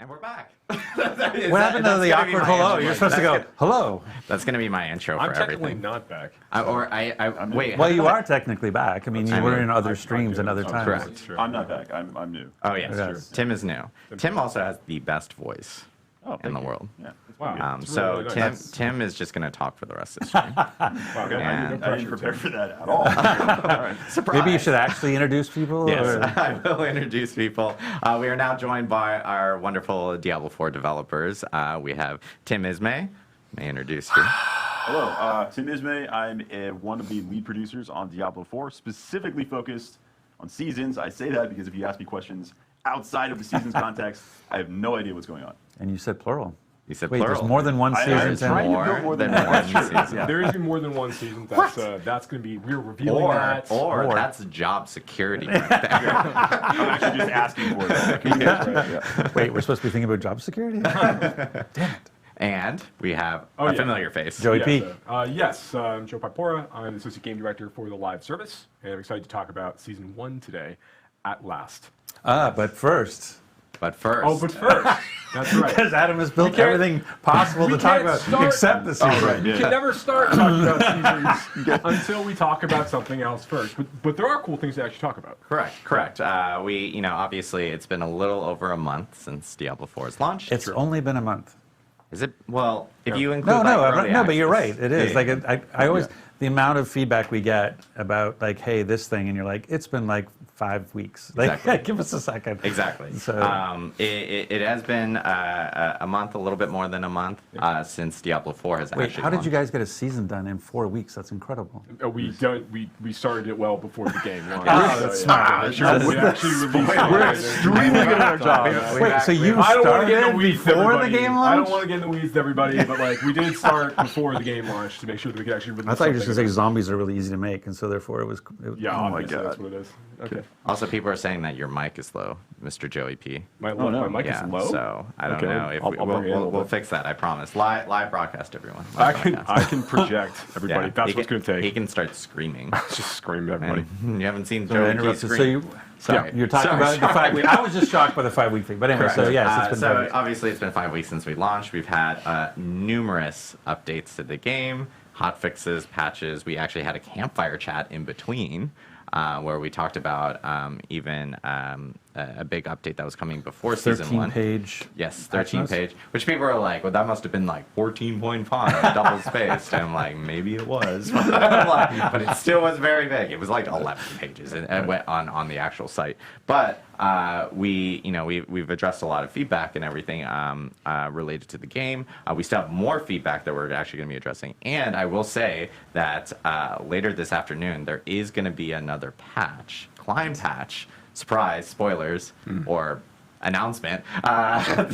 And we're back. What happened to the awkward hello? You're supposed to go, hello. That's going to be my intro for everything. I'm technically not back. Wait. Well, you are technically back. I mean, you were in other streams and other times. Correct. I'm not back. I'm new. Oh, yes. Tim is new. Tim also has the best voice in the world. Yeah. Wow. So really nice. Tim is just going to talk for the rest of the stream. Wow, I didn't prepare for that at all. All right. Surprise. Maybe you should actually introduce people? Yes, or- I will introduce people. We are now joined by our wonderful Diablo 4 developers. We have Tim Ismay. May I introduce you? Hello, Tim Ismay. I'm one of the lead producers on Diablo 4, specifically focused on seasons. I say that because if you ask me questions outside of the seasons context, I have no idea what's going on. And you said plural. You said Wait, plural. there's more than one I'm season? trying to build more than one season. Yeah. There is more than one season. That's going to be, we're revealing that. Or that's job security right there. I'm actually just asking for it. Wait, we're supposed to be thinking about job security? Damn it. And we have a familiar face. Joey P. Yes, I'm Joe Pipora. I'm the Associate Game Director for the live service, and I'm excited to talk about Season 1 today, at last. But first. But first. Oh, but first. That's right. Because Adam has built everything possible to talk about except the season. right. We can never start talking about seasons until we talk about something else first. But there are cool things to actually talk about. Correct. Obviously, it's been a little over a month since Diablo 4's launched. It's only been a month. Is it? Well, if you include No, but you're right. It is. Yeah. Like I always, the amount of feedback we get about like, hey, this thing, and you're like, it's been like 5 weeks. Like, Exactly. give us a second. Exactly. So It has been a month, a little bit more than a month, since Diablo 4 has wait, actually how did you launched. guys get a season done in 4 weeks? That's incredible. We started it well before the game launched. That's smart. We actually released it. We're extremely good at our job. Wait, so you I don't want to get in started the weeds, before the everybody. game I launched? don't want to get in the weeds, everybody, but like we did start before the game launched to make sure that we could actually release I thought you were just going to say something. zombies are really easy to make, and so therefore it was. Yeah, Oh my obviously, God. that's what it is. Okay. Also, people are saying that your mic is low, Mr. Joey P. My no. mic Yeah, is low. so I don't Okay, know if I'll bring it in a little we'll bit. fix that. I promise. Live broadcast, everyone. I Live can broadcast. project everybody. Yeah, That's he what's can- going to take. He can start screaming. Just scream at everybody. And you haven't seen So I Joey P interrupted. So scream. you, Sorry. you're talking about the 5 week. I was just shocked by the 5 week thing, but anyway. So yes, it's been 5 weeks. Obviously it's been 5 weeks since we launched. We've had numerous updates to the game, hot fixes, patches. We actually had a campfire chat in between. Where we talked about even a big update that was coming before Season 1. 13-page. Yes, patch 13 notes? page. Which people are like, well, that must have been like 14.5, double spaced. And I'm like, maybe it was. But it still was very big. It was like 11 pages and it went on the actual site. But we've addressed a lot of feedback and everything related to the game. We still have more feedback that we're actually going to be addressing. And I will say that later this afternoon, there is going to be another patch, climb patch, surprise, spoilers, or announcement.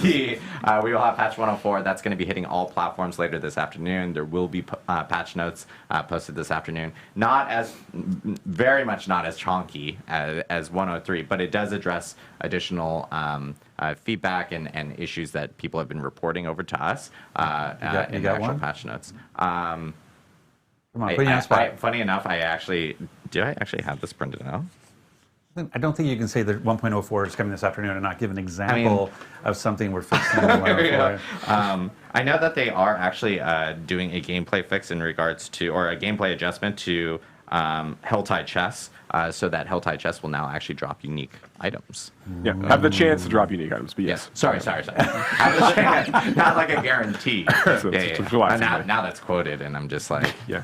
We will have patch 104. That's going to be hitting all platforms later this afternoon. There will be patch notes posted this afternoon. Very much not as chonky as 103, but it does address additional feedback and issues that people have been reporting over to us got in the actual one? patch notes. Come on, put you on the spot. Funny enough, did I actually have this printed out? I don't think you can say that 1.04 is coming this afternoon and not give an example of something we're fixing in 1.04. I know that they are actually doing a gameplay fix in regards to, or a gameplay adjustment to Helltide Chess, so that Helltide Chess will now actually drop unique items. Yeah, have the chance to drop unique items, but yes. Sorry. Have the chance, not like a guarantee. So Yeah. just relax, everybody. Now that's quoted, and I'm just like, Yeah.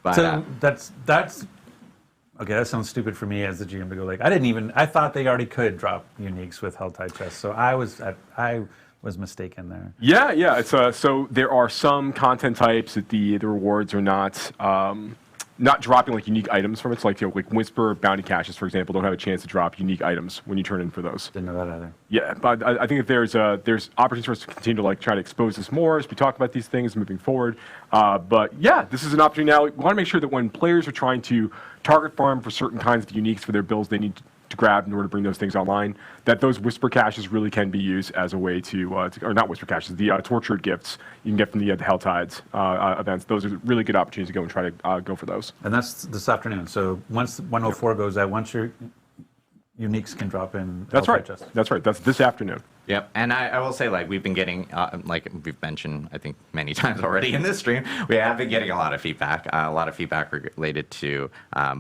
but, So that's okay. That sounds stupid for me as the GM to go like, I thought they already could drop uniques with Helltide Chess, so I was mistaken there. Yeah. It's so there are some content types that the rewards are not dropping like unique items from it. So like like Whisper bounty caches, for example, don't have a chance to drop unique items when you turn in for those. Didn't know that either. Yeah, but I think that there's opportunities for us to continue to like try to expose this more as we talk about these things moving forward. But yeah, this is an opportunity now. We want to make sure that when players are trying to target farm for certain kinds of uniques for their builds they need to grab in order to bring those things online, that those Whisper caches really can be used as a way to or not Whisper caches, the tortured gifts you can get from the Helltides events. Those are really good opportunities to go and try to go for those. And that's this afternoon. So once 104 goes out, once your uniques can drop in. That's Helltide right. Chess. That's right. That's this afternoon. Yep, and I will say, like, we've been getting, like we've mentioned, I think, many times already in this stream, we have been getting a lot of feedback related to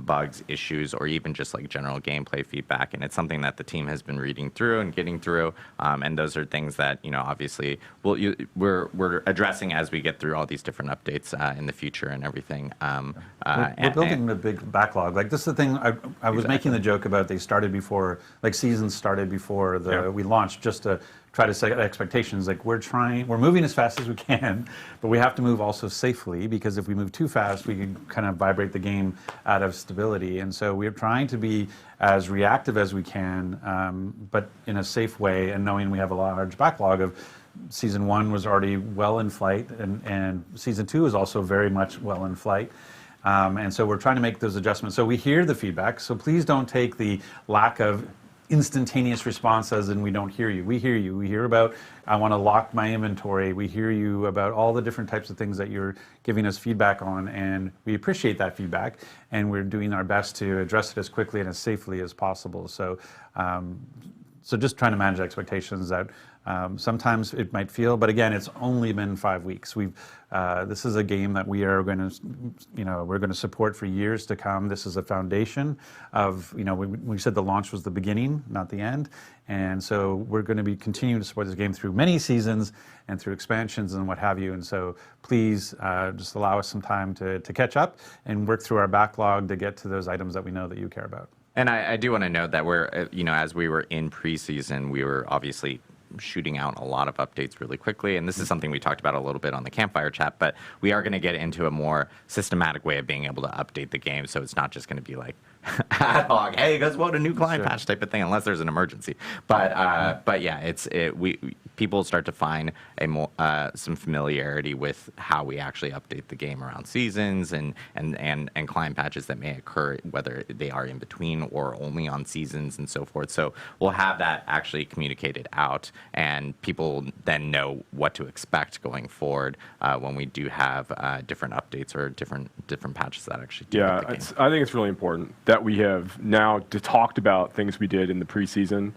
bugs, issues, or even just, like, general gameplay feedback, and it's something that the team has been reading through and getting through, and those are things that, you know, obviously, we're addressing as we get through all these different updates in the future and everything. We're building a big backlog. Like, this is the thing, I was making the joke about they started before, like, seasons started before we launched, just to try to set expectations. Like, we're moving as fast as we can, but we have to move also safely, because if we move too fast, we can kind of vibrate the game out of stability. And so we're trying to be as reactive as we can, but in a safe way, and knowing we have a large backlog of Season 1 was already well in flight, and Season 2 is also very much well in flight. And so we're trying to make those adjustments. So we hear the feedback, so please don't take the lack of instantaneous response as in we don't hear you. We hear you. We hear about, I want to lock my inventory. We hear you about all the different types of things that you're giving us feedback on, and we appreciate that feedback, and we're doing our best to address it as quickly and as safely as possible. So, so just trying to manage expectations that sometimes it might feel, but again, it's only been 5 weeks. This is a game that we are going to, we're going to support for years to come. This is a foundation of, we said the launch was the beginning, not the end. And so we're going to be continuing to support this game through many seasons and through expansions and what have you. And so please just allow us some time to catch up and work through our backlog to get to those items that we know that you care about. And I do want to note that we're, as we were in preseason, we were obviously shooting out a lot of updates really quickly, and this is something we talked about a little bit on the campfire chat, but we are going to get into a more systematic way of being able to update the game, so it's not just going to be like ad hoc, hey, guess what, a new client patch type of thing, unless there's an emergency. But yeah, people start to find some familiarity with how we actually update the game around seasons and client patches that may occur, whether they are in between or only on seasons and so forth. So we'll have that actually communicated out, and people then know what to expect going forward when we do have different updates or different patches that actually do the game. I think it's really important that we have now talked about things we did in the preseason.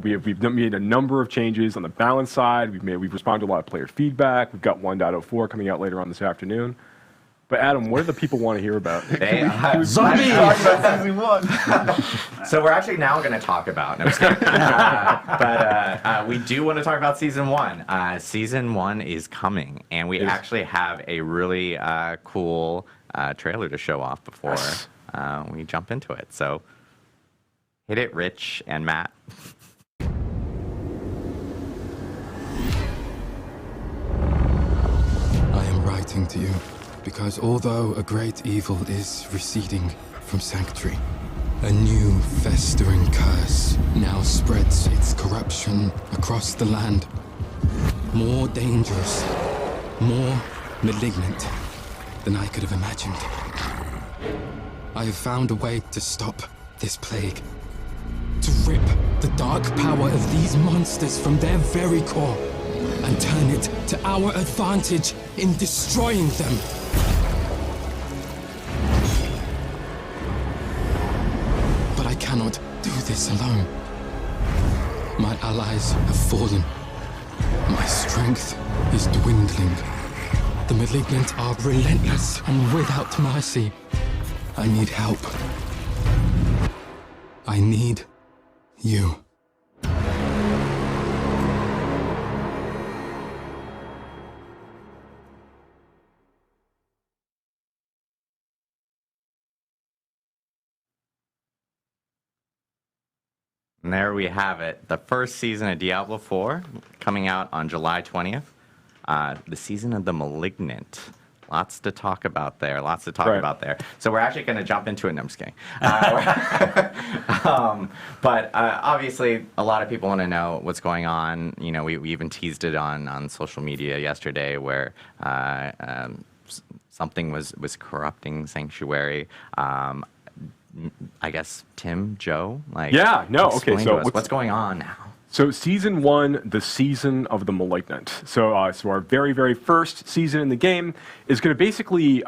We've made a number of changes on the balance side. We've responded to a lot of player feedback. We've got 1.04 coming out later on this afternoon. But Adam, what do the people want to hear about? Zombies! About Season 1. So we're actually now going to talk about, but we do want to talk about Season 1. Season 1 is coming, and we actually have a really cool trailer to show off before we jump into it. So hit it, Rich and Matt. I am writing to you because although a great evil is receding from Sanctuary, a new festering curse now spreads its corruption across the land. More dangerous, more malignant than I could have imagined. I have found a way to stop this plague. To rip the dark power of these monsters from their very core and turn it to our advantage in destroying them. But I cannot do this alone. My allies have fallen. My strength is dwindling. The malignant are relentless and without mercy. I need help. I need you. And there we have it. The first season of Diablo 4 coming out on July 20th. The season of the Malignant. Lots to talk about there. So we're actually going to jump into it. No, I'm just kidding. But obviously, a lot of people want to know what's going on. We even teased it on social media yesterday, where something was corrupting Sanctuary. I guess Tim, Joe, explain to us what's going on now. So Season 1, the season of the Malignant. So our very, very first season in the game is going to basically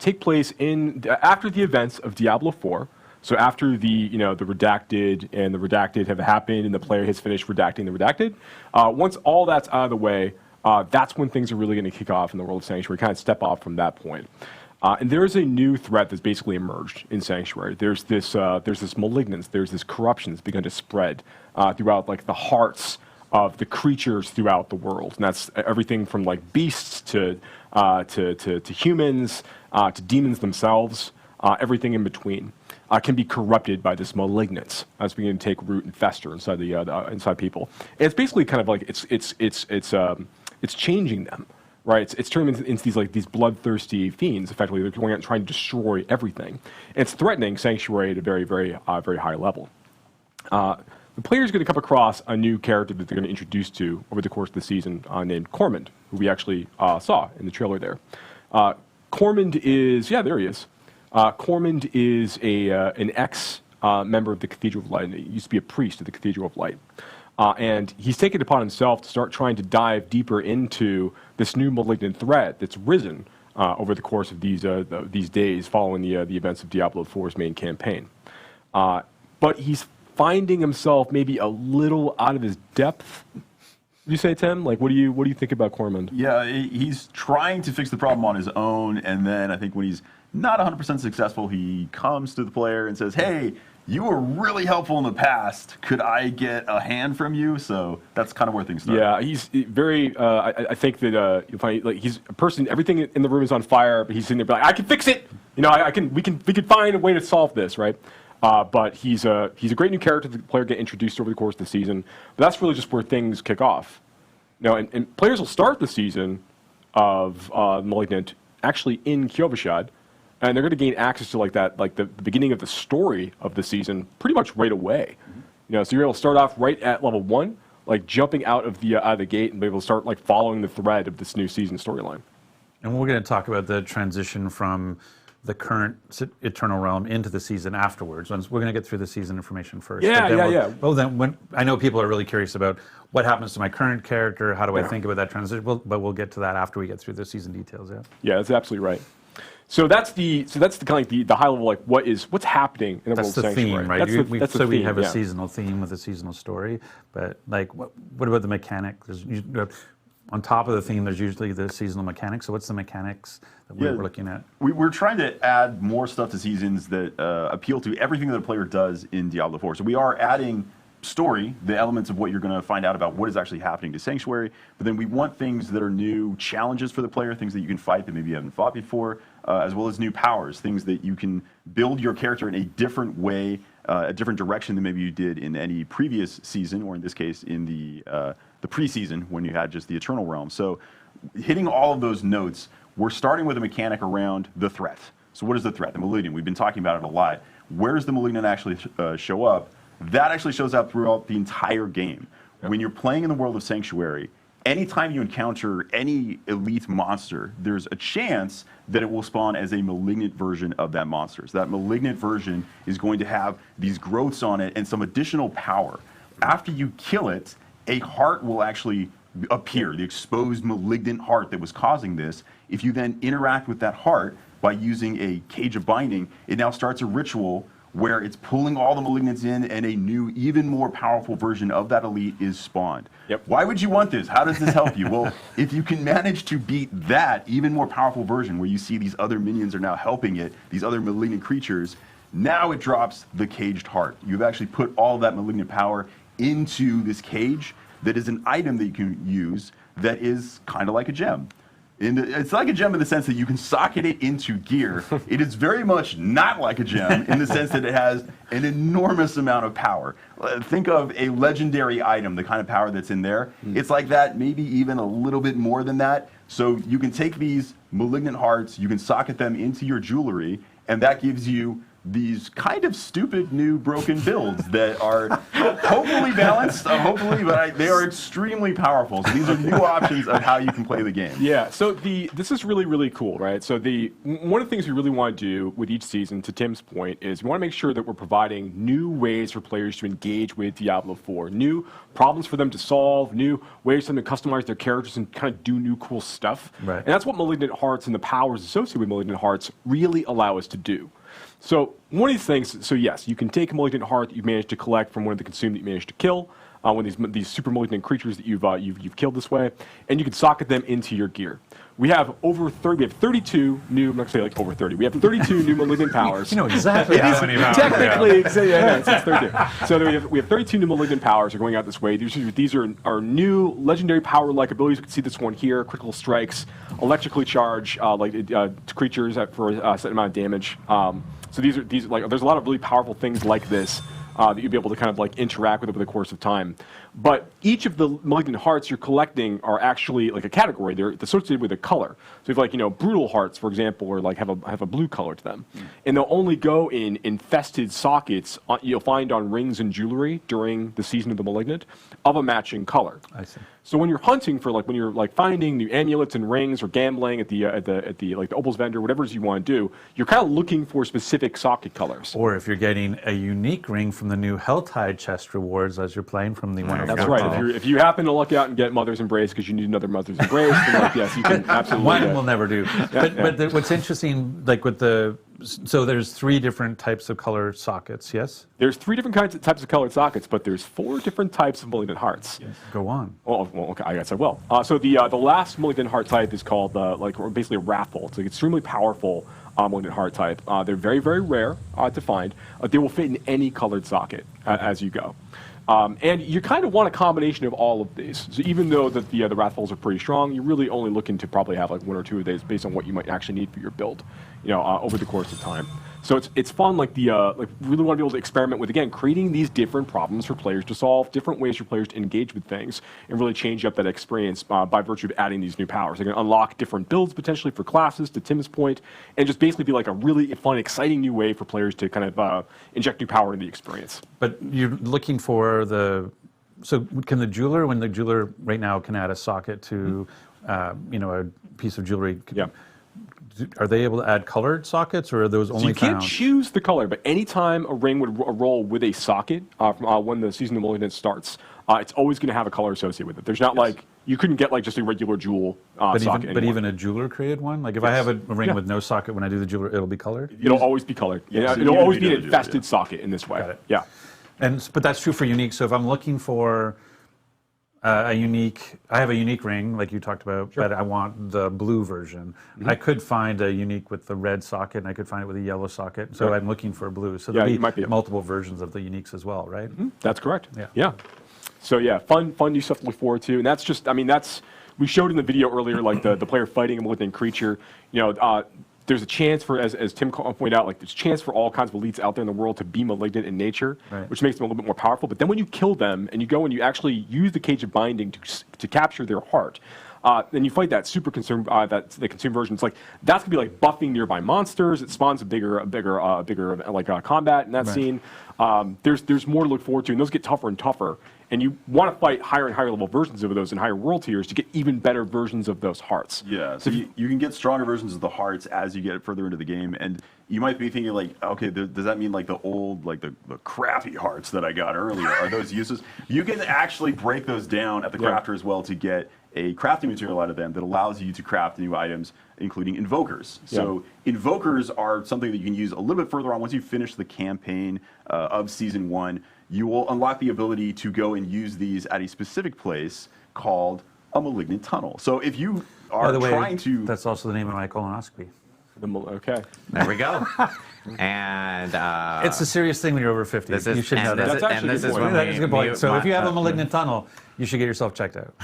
take place after the events of Diablo 4. So after the the redacted and the redacted have happened and the player has finished redacting the redacted, once all that's out of the way, that's when things are really going to kick off in the world of Sanctuary, kind of step off from that point. And there is a new threat that's basically emerged in Sanctuary. There's this malignance, there's this corruption that's begun to spread throughout like the hearts of the creatures throughout the world, and that's everything from like beasts to humans to demons themselves, everything in between. Can be corrupted by this malignance as beginning to take root and fester inside inside people. And it's basically kind of like it's changing them, right? It's turning them into these bloodthirsty fiends. Effectively, they're going out and trying to destroy everything. And it's threatening Sanctuary at a very high level. The player is going to come across a new character that they're going to introduce to over the course of the season, named Cormond, who we actually saw in the trailer there. Cormond is there he is. Cormond is an ex-member of the Cathedral of Light. He used to be a priest of the Cathedral of Light. And he's taken it upon himself to start trying to dive deeper into this new malignant threat that's risen over the course of these days following the events of Diablo 4's main campaign. But he's finding himself maybe a little out of his depth. You say, Tim? Like, what do you think about Cormond? Yeah, he's trying to fix the problem on his own, and then I think when he's not 100% successful, he comes to the player and says, "Hey, you were really helpful in the past. Could I get a hand from you?" So that's kind of where things start. Yeah, he's very. I think that you'll find like he's a person. Everything in the room is on fire, but he's sitting there like, "I can fix it. We can find a way to solve this, right?" But he's a great new character that the player get introduced to over the course of the season. But that's really just where things kick off. And players will start the season of Malignant actually in Kyovashad, and they're going to gain access to like the beginning of the story of the season pretty much right away. So you're able to start off right at level 1, like jumping out of the gate and be able to start like following the thread of this new season storyline. And we're going to talk about the transition from the current Eternal Realm into the season afterwards. We're going to get through the season information first. Yeah. Well, then I know people are really curious about what happens to my current character. How do I think about that transition? But we'll get to that after we get through the season details. Yeah, that's absolutely right. So that's the kind of like the high level, like what's happening in the world of Sanctuary. Theme, right? That's the theme, we have a seasonal theme with a seasonal story, but like what about the mechanic? On top of the theme, there's usually the seasonal mechanics. So what's the mechanics that we're looking at? We're trying to add more stuff to seasons that appeal to everything that a player does in Diablo 4. So we are adding story, the elements of what you're going to find out about what is actually happening to Sanctuary, but then we want things that are new challenges for the player, things that you can fight that maybe you haven't fought before, as well as new powers, things that you can build your character in a different way, a different direction than maybe you did in any previous season, or in this case in the preseason when you had just the Eternal Realm. So hitting all of those notes, we're starting with a mechanic around the threat. So what is the threat? The Malignant. We've been talking about it a lot. Where does the Malignant actually show up? That actually shows up throughout the entire game. Yep. When you're playing in the world of Sanctuary, anytime you encounter any elite monster, there's a chance that it will spawn as a malignant version of that monster. So that malignant version is going to have these growths on it and some additional power. After you kill it, a heart will actually appear, the exposed malignant heart that was causing this. If you then interact with that heart by using a cage of binding, it now starts a ritual where it's pulling all the malignants in and a new, even more powerful version of that elite is spawned. Yep. Why would you want this? How does this help you? Well, if you can manage to beat that even more powerful version where you see these other minions are now helping it, these other malignant creatures, now it drops the caged heart. You've actually put all of that malignant power into this cage that is an item that you can use that is kind of like a gem. It's like a gem in the sense that you can socket it into gear. It is very much not like a gem in the sense that it has an enormous amount of power. Think of a legendary item, the kind of power that's in there. It's like that, maybe even a little bit more than that. So you can take these malignant hearts, you can socket them into your jewelry, and that gives you these kind of stupid new broken builds that are hopefully balanced, but they are extremely powerful. So these are new options of how you can play the game. Yeah, so this is really, really cool, right? So one of the things we really want to do with each season, to Tim's point, is we want to make sure that we're providing new ways for players to engage with Diablo 4, new problems for them to solve, new ways for them to customize their characters and kind of do new cool stuff. Right. And that's what Malignant Hearts and the powers associated with Malignant Hearts really allow us to do. So one of these things, so yes, you can take a malignant heart that you've managed to collect from one of the consumed that you managed to kill, one of these super malignant creatures that you've killed this way, and you can socket them into your gear. We have over 30. We have 32 new. I'm not gonna say like over 30. We have 32 new malignant powers. You know exactly how many powers. Technically, it's 32. So we have 32 new malignant powers are going out this way. These are new legendary power-like abilities. You can see this one here: critical strikes, electrically charged creatures for a set amount of damage. So these are like there's a lot of really powerful things like this. That you'll be able to kind of like interact with over the course of time. But each of the malignant hearts you're collecting are actually like a category. They're associated with a color. So if like, brutal hearts, for example, or like have a blue color to them. And they'll only go in infested sockets you'll find on rings and jewelry during the season of the malignant of a matching color. I see. So when you're hunting for when you're finding new amulets and rings or gambling at the Opal's vendor, whatever it is you want to do, you're kind of looking for specific socket colors. Or if you're getting a unique ring from the new Helltide chest rewards as you're playing from the one. That's right. If you happen to luck out and get Mother's Embrace because you need another Mother's Embrace, then yes, you can absolutely. One will never do. But what's interesting, so there's 3 different types of color sockets, yes? There's 3 different types of colored sockets, but there's 4 different types of malignant hearts. Yes. Go on. Well, okay, I guess I will. So the last malignant heart type is called basically a wrathful. It's an extremely powerful malignant heart type. They're very, very rare to find. They will fit in any colored socket as you go. And you kind of want a combination of all of these. So even though the Wrathfuls are pretty strong, you're really only looking to probably have like 1 or 2 of these based on what you might actually need for your build, over the course of time. So it's fun, really want to be able to experiment with, again, creating these different problems for players to solve, different ways for players to engage with things, and really change up that experience by virtue of adding these new powers. They're going to unlock different builds potentially for classes, to Tim's point, and just basically be like a really fun, exciting new way for players to kind of inject new power into the experience. But you're looking for so can the jeweler, when the jeweler right now can add a socket to, a piece of jewelry, Yeah. Are they able to add colored sockets, or are those only So you can't found? choose the color, but anytime a ring would roll with a socket from when the season of malignant starts, it's always going to have a color associated with it. There's not you couldn't get just a regular jewel socket. But even a jeweler created one? Like if I have a ring with no socket, when I do the jeweler, it'll be colored? It'll always be colored. Yeah, so it'll always be an individual, infested socket in this way. Got it. Yeah. But that's true for unique. So if I'm looking for I have a unique ring, like you talked about, but I want the blue version. I could find a unique with the red socket, and I could find it with a yellow socket. So I'm looking for blue. So there'll might be multiple versions of the uniques as well, right? That's correct. Yeah. Yeah. So yeah, fun new stuff to look forward to, and that's just, we showed in the video earlier, the player fighting a malignant creature. There's a chance for, as Tim pointed out, there's a chance for all kinds of elites out there in the world to be malignant in nature, which makes them a little bit more powerful. But then when you kill them and you go and you actually use the Cage of Binding to capture their heart, then you fight that super consume, the consume version. It's that's gonna be buffing nearby monsters. It spawns a bigger combat in that scene. There's more to look forward to, and those get tougher and tougher. And you want to fight higher and higher level versions of those in higher world tiers to get even better versions of those hearts. Yeah, so you can get stronger versions of the hearts as you get further into the game, and you might be thinking okay, does that mean the old, the crappy hearts that I got earlier, are those useless? You can actually break those down at the crafter as well to get a crafting material out of them that allows you to craft new items, including invokers. So invokers are something that you can use a little bit further on once you finish the campaign of Season 1. You will unlock the ability to go and use these at a specific place called a malignant tunnel. So if you are trying to... That's also the name of my colonoscopy. Okay. There we go. And it's a serious thing when you're over 50. You should know that. That's a good point. So if you have a malignant tunnel, you should get yourself checked out.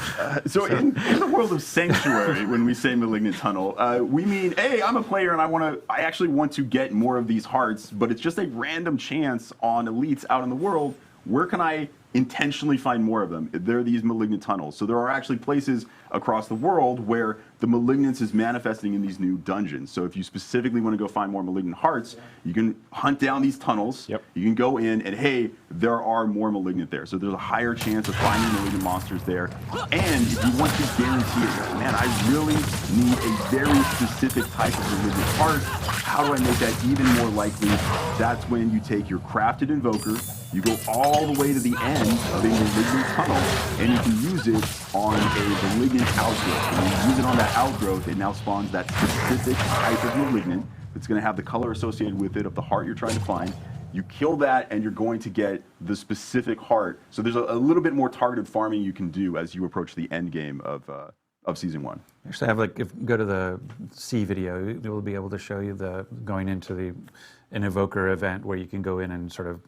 So in the world of Sanctuary, when we say malignant tunnel, we mean, hey, I'm a player and I actually want to get more of these hearts, but it's just a random chance on elites out in the world. Where can I intentionally find more of them? There are these malignant tunnels. So there are actually places across the world where the malignance is manifesting in these new dungeons. So if you specifically want to go find more malignant hearts, you can hunt down these tunnels. You can go in and, hey, there are more malignant there. So there's a higher chance of finding malignant monsters there. And if you want to guarantee it, man, I really need a very specific type of malignant heart. How do I make that even more likely? That's when you take your crafted invoker, you go all the way to the end of a malignant tunnel, and you can use it on a malignant outgrowth. When you use it on that outgrowth, it now spawns that specific type of malignant It's going to have the color associated with it of the heart you're trying to find. You kill that, and you're going to get the specific heart. So there's a little bit more targeted farming you can do as you approach the end game of Season 1. Actually, I have if you go to the C video, it will be able to show you going into an Evoker event where you can go in and sort of,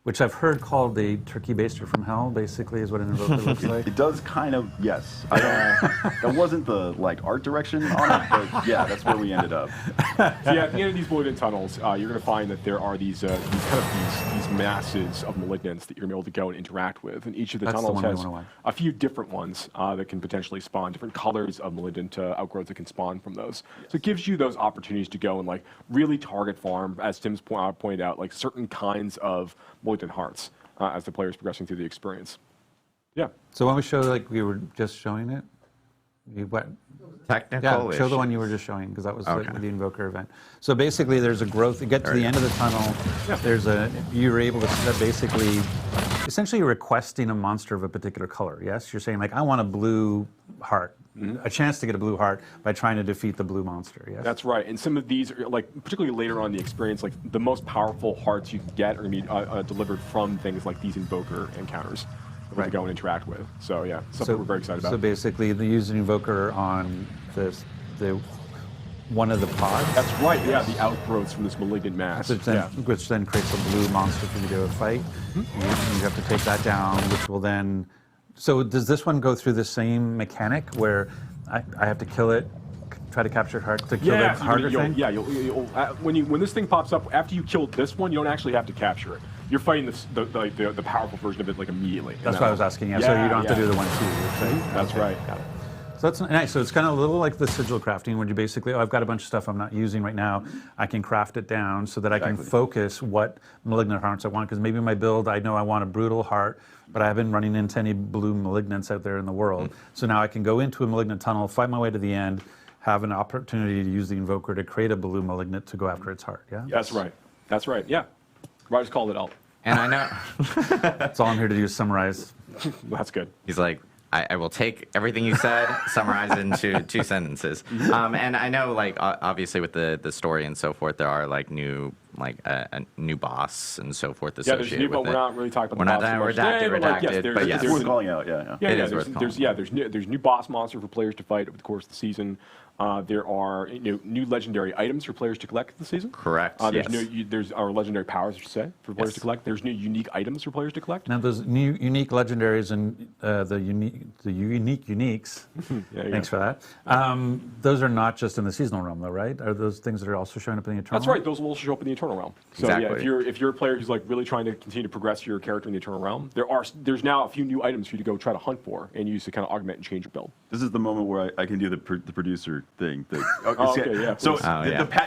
which I've heard called the turkey baster from hell, basically, is what an Evoker looks like. It does kind of, yes. That wasn't the art direction on it, but yeah, that's where we ended up. So yeah, at the end of these malignant tunnels, you're going to find that there are these masses of malignants that you're going to be able to go and interact with, and each of the tunnels has a few different ones that can potentially spawn different colors of malignant outgrowths that can spawn from those. Yes. So it gives you those opportunities to go and really target farm, as Tim's pointed out, certain kinds of malignant hearts as the player's progressing through the experience. Yeah. So when we show we were just showing it, Technical show the one you were just showing, because that was the Invoker event. So basically, there's a growth. You get to the end of the tunnel. You're able to basically, essentially, you're requesting a monster of a particular color. Yes, you're saying I want a blue heart. A chance to get a blue heart by trying to defeat the blue monster. Yes, that's right. And some of these, particularly later on in the experience, the most powerful hearts you can get are going to be delivered from things like these Invoker encounters. To go and interact with. So yeah, something we're very excited about. So basically, they use an Invoker on the one of the pods. That's right. Yeah, the outgrowths from this malignant mass, which then creates a blue monster for you to fight. You have to take that down, which will then. So does this one go through the same mechanic where I have to kill it, try to capture heart to kill the harder thing? Yeah, when this thing pops up, after you kill this one, you don't actually have to capture it. You're fighting the powerful version of it immediately. That's what I was asking. Yeah, so you don't have to do the 1-2. That's right. Got it. So that's nice. So it's kind of a little like the sigil crafting, where you basically, I've got a bunch of stuff I'm not using right now. I can craft it down so that I can focus what malignant hearts I want. Because maybe my build, I know I want a brutal heart, but I haven't running into any blue malignants out there in the world. So now I can go into a malignant tunnel, fight my way to the end, have an opportunity to use the Invoker to create a blue malignant to go after its heart. Yeah. That's right. That's right. Yeah. Rogers called it out. And I know. That's all I'm here to do is summarize. That's good. He's like, I will take everything you said, summarize it into 2 sentences. And I know, obviously with the story and so forth, there are new a new boss and so forth associated with it. We're not really talking about the boss. We're not redacted, but yes. It's worth calling out, There's new boss monster for players to fight over the course of the season. There are new legendary items for players to collect this season. Correct. There's our legendary powers, I should say, for players to collect. There's new unique items for players to collect. Now those new unique legendaries and the unique uniques. Thanks for that. Those are not just in the seasonal realm, though, right? Are those things that are also showing up in the eternal? That's right. Those will also show up in the eternal realm. So if you're a player who's really trying to continue to progress your character in the eternal realm, there's now a few new items for you to go try to hunt for and use to kind of augment and change your build. This is the moment where I can do the producer thing. So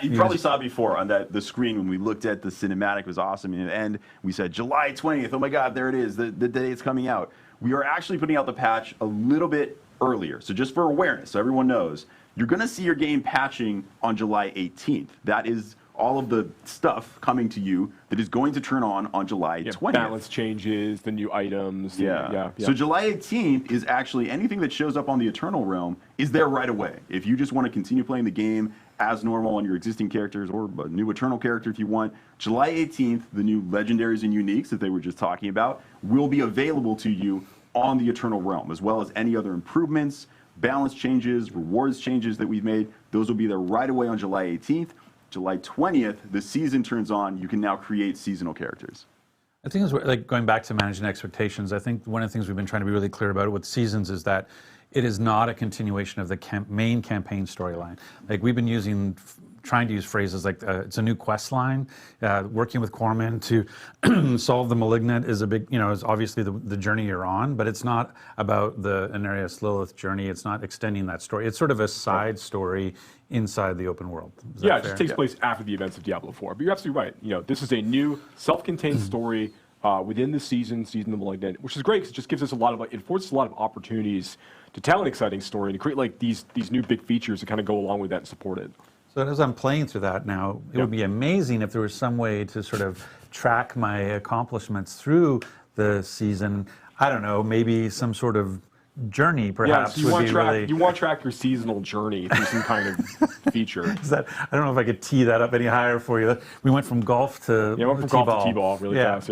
you probably saw before on the screen when we looked at the cinematic. It was awesome. And in the end, we said July 20th. Oh my God, there it is. The day it's coming out. We are actually putting out the patch a little bit earlier. So just for awareness, so everyone knows, you're going to see your game patching on July 18th. That is all of the stuff coming to you that is going to turn on July 20th. Balance changes, the new items. So July 18th is actually anything that shows up on the Eternal Realm is there right away. If you just want to continue playing the game as normal on your existing characters or a new Eternal character if you want, July 18th, the new legendaries and uniques that they were just talking about will be available to you on the Eternal Realm, as well as any other improvements, balance changes, rewards changes that we've made. Those will be there right away on July 18th. July 20th, the season turns on. You can now create seasonal characters. I think it's going back to managing expectations. I think one of the things we've been trying to be really clear about with seasons is that it is not a continuation of the main campaign storyline. We've been trying to use phrases like it's a new quest line. Working with Corman to solve the malignant is a big, is obviously the journey you're on, but it's not about the Anarius Lilith journey. It's not extending that story. It's sort of a side story inside the open world. It just takes place after the events of Diablo 4. But you're absolutely right. This is a new self-contained story within the season of Malignant, which is great because it just gives us it affords us a lot of opportunities to tell an exciting story and to create these new big features to kind of go along with that and support it. So as I'm playing through that now, it would be amazing if there was some way to sort of track my accomplishments through the season. I don't know, maybe some sort of journey perhaps so you would want be to track, really. you want to track your seasonal journey through some kind of feature. Is that, I don't know if I could tee that up any higher for you. We went from golf to Yeah, went from golf to T-ball really fast.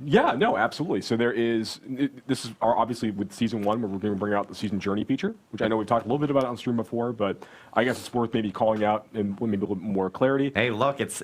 Yeah, no, absolutely. So there is, this is obviously with season 1 where we're going to bring out the season journey feature, which I know we've talked a little bit about on stream before, but I guess it's worth maybe calling out and maybe a little bit more clarity. Hey, look, it's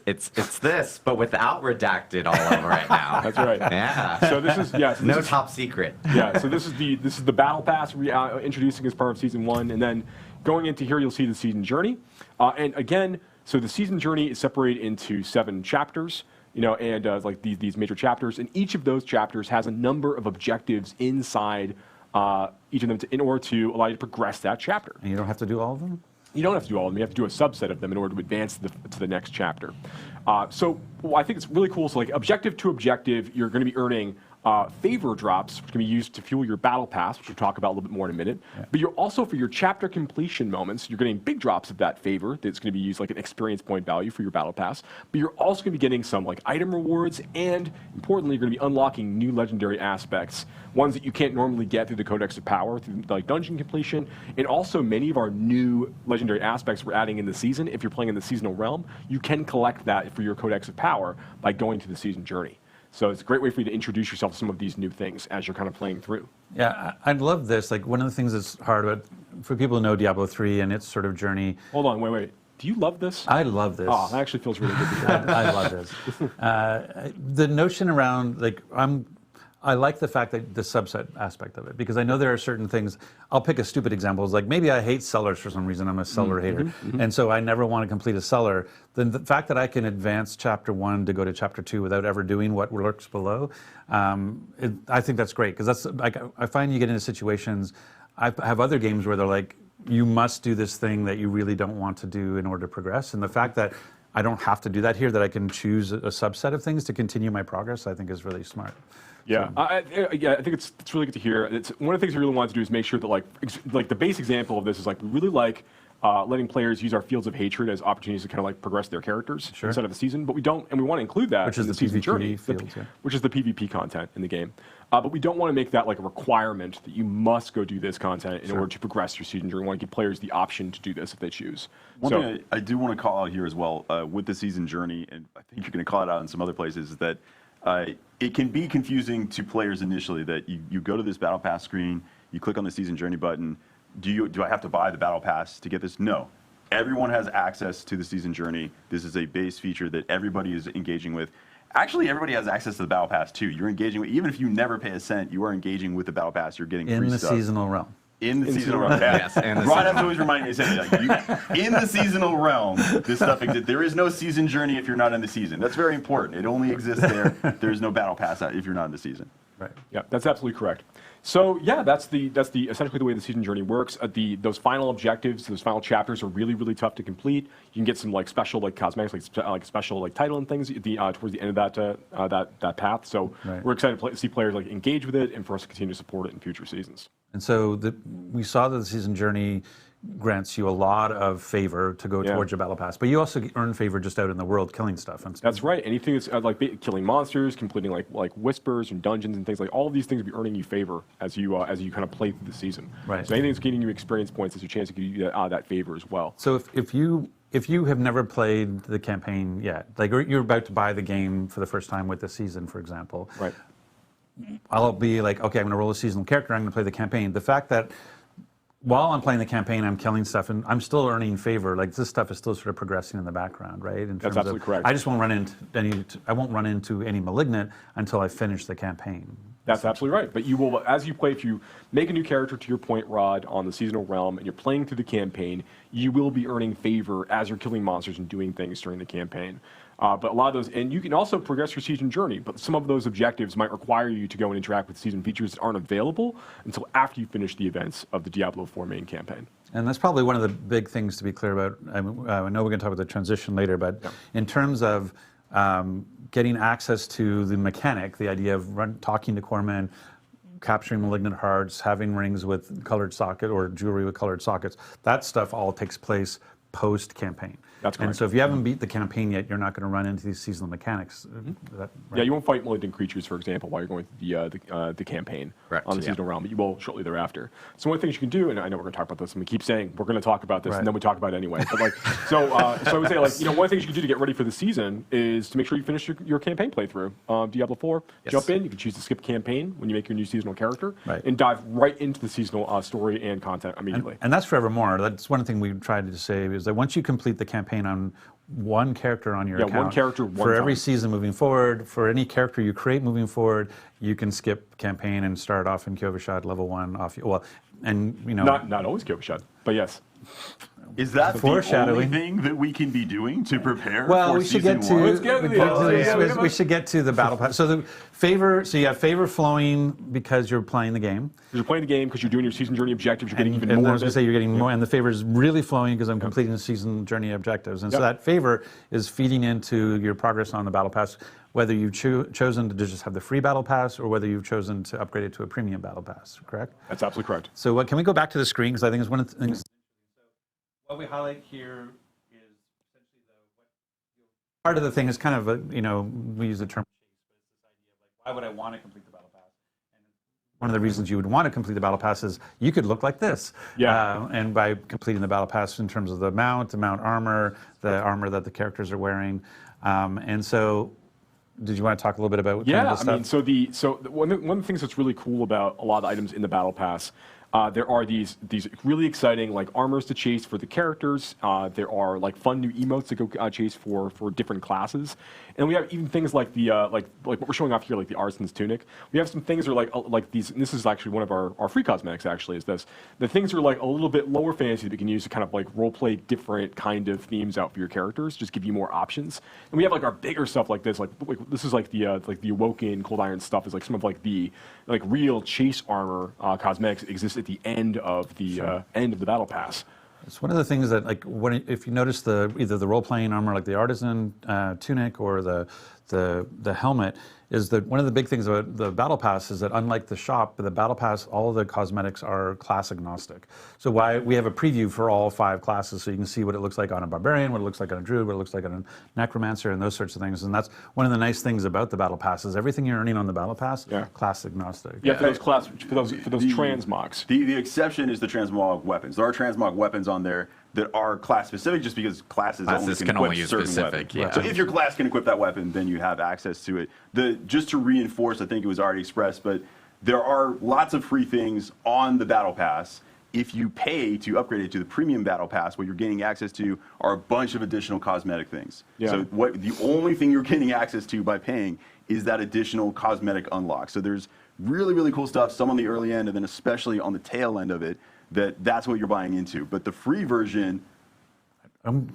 this, but without redacted all over it now. That's right. Yeah. So this is, yeah. So No this is, top secret. yeah, so this is the battle pass we're introducing as part of season 1, and then going into here you'll see the season journey. And again, so the season journey is separated into 7 chapters. You know, and like these major chapters, and each of those chapters has a number of objectives inside each of them in order to allow you to progress that chapter. And you don't have to do all of them? You don't have to do all of them. You have to do a subset of them in order to advance to the next chapter. So I think it's really cool. So like objective to objective, you're going to be earning favor drops, which can be used to fuel your battle pass, which we'll talk about a little bit more in a minute. Yeah. But you're also, for your chapter completion moments, you're getting big drops of that favor that's going to be used like an experience point value for your battle pass. But you're also going to be getting some like item rewards, and importantly, you're going to be unlocking new legendary aspects, ones that you can't normally get through the Codex of Power, through like dungeon completion, and also many of our new legendary aspects we're adding in the season. If you're playing in the seasonal realm, you can collect that for your Codex of Power by going to the season journey. So it's a great way for you to introduce yourself to some of these new things as you're kind of playing through. Yeah, I love this. Like one of the things that's hard about, for people who know Diablo 3 and its sort of journey. Hold on, wait. Do you love this? I love this. Oh, that actually feels really good to hear. I love this. The notion around, like, I like the fact that the subset aspect of it, because I know there are certain things. I'll pick a stupid example. It's like maybe I hate sellers for some reason. I'm a seller hater. And so I never want to complete a seller. Then the fact that I can advance chapter 1 to go to chapter 2 without ever doing what lurks below, I think that's great, because that's like, I find you get into situations. I have other games where they're like, you must do this thing that you really don't want to do in order to progress. And the fact that I don't have to do that here, that I can choose a subset of things to continue my progress, I think is really smart. Yeah, I think it's really good to hear. It's one of the things we really want to do is make sure that like the base example of this is like we really like letting players use our fields of hatred as opportunities to kind of like progress their characters inside of the season, but we don't, and we want to include that which is in the season PvP journey, fields, which is the PvP content in the game. But we don't want to make that like a requirement that you must go do this content in order to progress your season journey. We want to give players the option to do this if they choose. One thing I do want to call out here as well with the season journey, and I think you're going to call it out in some other places, is that it can be confusing to players initially that you go to this battle pass screen, you click on the season journey button. Do I have to buy the battle pass to get this? No. Everyone has access to the season journey. This is a base feature that everybody is engaging with. Actually, everybody has access to the battle pass too. You're engaging with, even if you never pay a cent, you are engaging with the battle pass. You're getting free stuff. In the seasonal realm. In the seasonal realm. Yes, and the Ron has always reminded me to say, like, in the seasonal realm, this stuff exists. There is no season journey if you're not in the season. That's very important. It only exists there. There's no battle pass if you're not in the season. Right. Yeah, that's absolutely correct. So yeah, that's essentially the way the season journey works. Those final objectives, those final chapters are really, really tough to complete. You can get some like special like cosmetics, like special like title and things towards the end of that path. So we're excited to see players like engage with it and for us to continue to support it in future seasons. And so we saw that the season journey grants you a lot of favor to go towards your battle pass, but you also earn favor just out in the world killing stuff. And that's right. Anything that's like killing monsters, completing like whispers and dungeons and things, like all of these things will be earning you favor as you kind of play through the season. Right. So anything that's getting you experience points is your chance to give you that favor as well. So if you have never played the campaign yet, like you're about to buy the game for the first time with the season, for example, right? I'll be like, okay, I'm going to roll a seasonal character. I'm going to play the campaign. The fact that while I'm playing the campaign, I'm killing stuff, and I'm still earning favor. Like this stuff is still sort of progressing in the background, right? That's absolutely correct. I just won't run into any malignant until I finish the campaign. That's absolutely right. But you will, as you play, if you make a new character, to your point, Rod, on the seasonal realm, and you're playing through the campaign, you will be earning favor as you're killing monsters and doing things during the campaign. But a lot of those, and you can also progress your season journey, but some of those objectives might require you to go and interact with season features that aren't available until after you finish the events of the Diablo 4 main campaign. And that's probably one of the big things to be clear about. I know we're going to talk about the transition later, but in terms of getting access to the mechanic, the idea of talking to corpsmen, capturing malignant hearts, having rings with colored socket or jewelry with colored sockets, that stuff all takes place post-campaign. That's correct. And so if you haven't beat the campaign yet, you're not going to run into these seasonal mechanics. Yeah, you won't fight malignant creatures, for example, while you're going through the campaign Correct, on the seasonal realm, but you will shortly thereafter. So one of the things you can do, and I know we're going to talk about this, and we keep saying we're going to talk about this, and then we talk about it anyway. But like, so I would say, like, you know, one of the things you can do to get ready for the season is to make sure you finish your campaign playthrough. Diablo 4, jump in. You can choose to skip campaign when you make your new seasonal character, and dive right into the seasonal story and content immediately. And that's forevermore. That's one thing we tried to say is that once you complete the campaign on one character on your account, one character, one for every time. season moving forward, for any character you create moving forward, you can skip campaign and start off in Kyovashad level 1 off. Well, and you know, not always Kyovashad, but yes. Is that the Foreshadowing. only thing that we can be doing to prepare well, for we should season get to one? we should get to the battle pass. So the favor, so you have favor flowing because you're playing the game. Because you're playing the game, because you're doing your season journey objectives, you're getting even And more. I was going to say you're getting more, and the favor is really flowing because I'm completing the season journey objectives, and so that favor is feeding into your progress on the battle pass. Whether you've chosen to just have the free battle pass or whether you've chosen to upgrade it to a premium battle pass, correct? That's absolutely correct. So can we go back to the screen, because I think it's one of the things. What we highlight here is essentially part of the thing is kind of a, you know, we use the term chase, but it's this idea of like, why would I want to complete the battle pass? And one of the reasons you would want to complete the battle pass is you could look like this. And by completing the battle pass in terms of the mount armor, the armor that the characters are wearing, and so. Did you want to talk a little bit about kind of the stuff? I mean, one of the things that's really cool about a lot of the items in the battle pass, there are these really exciting like armors to chase for the characters. There are like fun new emotes to go chase for different classes, and we have even things like the like what we're showing off here, like the Artisan's Tunic. We have some things that are like these. And this is actually one of our free cosmetics. Actually, is this the things are like a little bit lower fantasy that we can use to kind of like role play different kind of themes out for your characters, just give you more options. And we have like our bigger stuff like this. Like this is like the Awoken Cold Iron stuff is like some of like the like real chase armor cosmetics exist at the end of the battle pass. It's one of the things that, like, if you notice either the role-playing armor, like the Artisan tunic, or the helmet, is that one of the big things about the Battle Pass is that unlike the shop, the Battle Pass, all of the cosmetics are class agnostic. So we have a preview for all 5 classes, so you can see what it looks like on a Barbarian, what it looks like on a Druid, what it looks like on a Necromancer, and those sorts of things. And that's one of the nice things about the Battle Pass is everything you're earning on the Battle Pass, class agnostic. Yeah, for those transmogs. The exception is the transmog weapons. There are transmog weapons on there that are class specific, just because classes can only use specific. Yeah. So if your class can equip that weapon, then you have access to it. Just to reinforce, I think it was already expressed, but there are lots of free things on the Battle Pass. If you pay to upgrade it to the premium Battle Pass, what you're getting access to are a bunch of additional cosmetic things. Yeah. So the only thing you're getting access to by paying is that additional cosmetic unlock. So there's really, really cool stuff, some on the early end, and then especially on the tail end of it, that's what you're buying into. But the free version...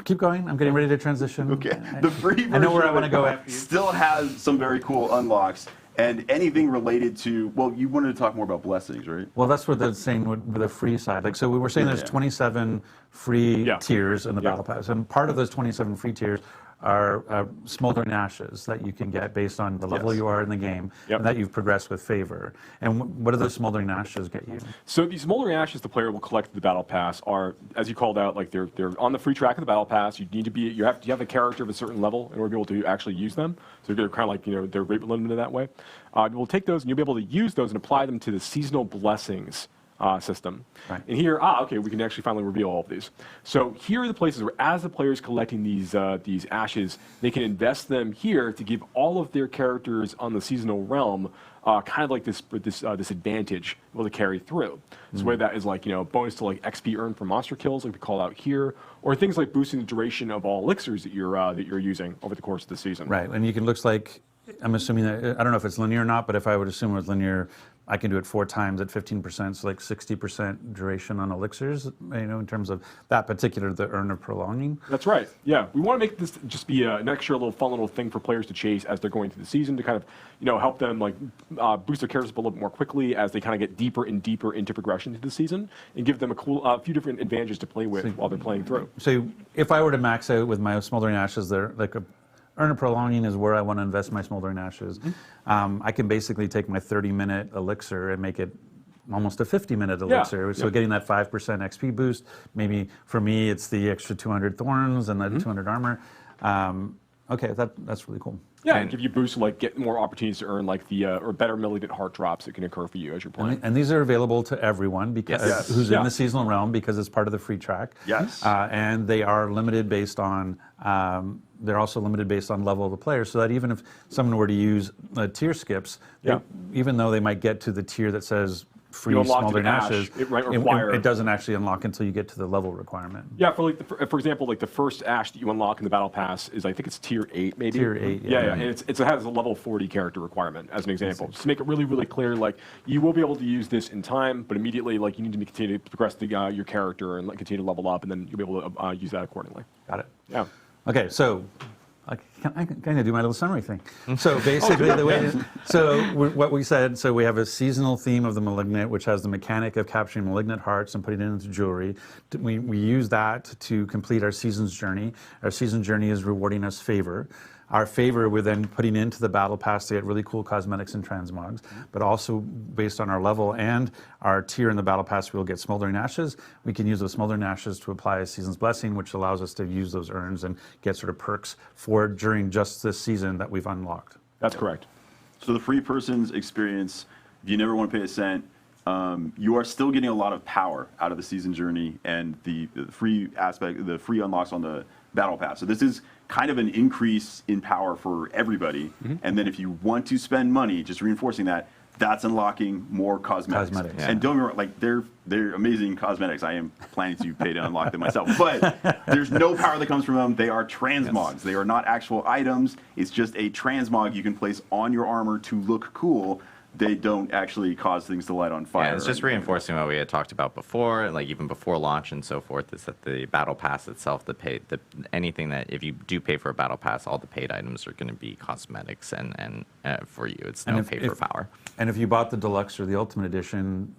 Keep going. I'm getting ready to transition. Okay. The free version I know where I want to go after you. Still has some very cool unlocks. And anything related to, well, you wanted to talk more about blessings, right? Well, that's what they're saying with the free side. Like, so we were saying there's 27 free tiers in the Battle Pass, and part of those 27 free tiers are smoldering ashes that you can get based on the level you are in the game and that you've progressed with favor. And what do those smoldering ashes get you? So these smoldering ashes the player will collect at the Battle Pass are, as you called out, like they're on the free track of the Battle Pass. You need to be you have a character of a certain level in order to be able to actually use them. So they're kind of like, you know, they're rate limited that way. We'll take those and you'll be able to use those and apply them to the seasonal blessings system. Right. And here, okay, we can actually finally reveal all of these. So here are the places where, as the player is collecting these ashes, they can invest them here to give all of their characters on the seasonal realm kind of like this advantage able to carry through. So whether that is like, you know, bonus to like XP earned from monster kills, like we call out here, or things like boosting the duration of all elixirs that you're using over the course of the season. Right, and you can looks like, I'm assuming that, I don't know if it's linear or not, but if I would assume it was linear, I can do it 4 times at 15%, so like 60% duration on elixirs, you know, in terms of that particular, the Urn of Prolonging. That's right, yeah. We want to make this just be an extra little fun little thing for players to chase as they're going through the season to kind of, you know, help them like boost their characters up a little bit more quickly as they kind of get deeper and deeper into progression to the season and give them a few different advantages to play with while they're playing through. So if I were to max out with my Smoldering Ashes, they're like Urn of Prolonging is where I want to invest my Smoldering Ashes. I can basically take my 30-minute elixir and make it almost a 50-minute Yeah. elixir. So getting that 5% XP boost. Maybe for me, it's the extra 200 thorns and the 200 armor. Okay, that's really cool. Yeah, and give you boosts to like get more opportunities to earn like the or better malignant heart drops that can occur for you as you're playing. And these are available to everyone because Yes. who's in the seasonal realm because it's part of the free track. Yes. And they are limited based on. They're also limited based on level of the player, so that even if someone were to use tier skips, even though they might get to the tier that says free You unlock smolder an ash, ashes, it might require- it doesn't actually unlock until you get to the level requirement. Yeah, for like for example, like the first ash that you unlock in the battle pass is I think it's tier 8 maybe. Tier 8, Yeah, yeah. and it has a level 40 character requirement as an example. Just to make it really, really clear, like you will be able to use this in time, but immediately like you need to continue to progress your character and like continue to level up, and then you'll be able to use that accordingly. Got it. Yeah. Okay, so I kind of do my little summary thing. So basically, what we said, so we have a seasonal theme of the malignant, which has the mechanic of capturing malignant hearts and putting it into jewelry. We use that to complete our season's journey. Our season journey is rewarding us favor. Our favor, we're then putting into the battle pass to get really cool cosmetics and transmogs, but also based on our level and our tier in the battle pass, we'll get smoldering ashes. We can use those smoldering ashes to apply a season's blessing, which allows us to use those urns and get sort of perks for during just this season that we've unlocked. That's correct. So the free person's experience, if you never want to pay a cent, you are still getting a lot of power out of the season journey and the free aspect, the free unlocks on the battle pass. So this is kind of an increase in power for everybody. And then if you want to spend money, just reinforcing that, that's unlocking more cosmetics. Yeah. And don't get me wrong, like they're amazing cosmetics. I am planning to pay to unlock them myself. But there's no power that comes from them. They are transmogs. Yes. They are not actual items. It's just a transmog you can place on your armor to look cool. They don't actually cause things to light on fire. Yeah, it's just reinforcing what we had talked about before, like even before launch and so forth, is that the battle pass itself, anything that if you do pay for a battle pass, all the paid items are going to be cosmetics and for you. It's no pay for power. And if you bought the deluxe or the ultimate edition,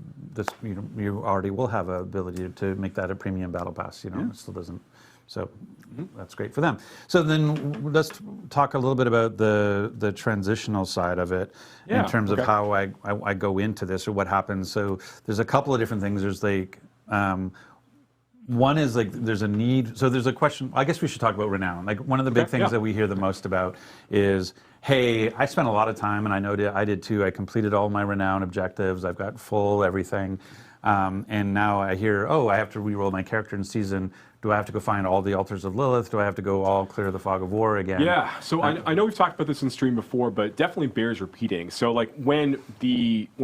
you already will have an ability to make that a premium battle pass. It still doesn't. So that's great for them. So then let's talk a little bit about the transitional side of it in terms of how I go into this or what happens. So there's a couple of different things. There's like, one is like there's a need. So there's a question. I guess we should talk about renown. Like one of the big things that we hear the most about is, hey, I spent a lot of time, and I know I did too. I completed all my renown objectives. I've got full everything. And now I hear, oh, I have to re-roll my character in season. Do I have to go find all the altars of Lilith? Do I have to go all clear the fog of war again? Yeah, so I know we've talked about this in stream before, but it definitely bears repeating. So like when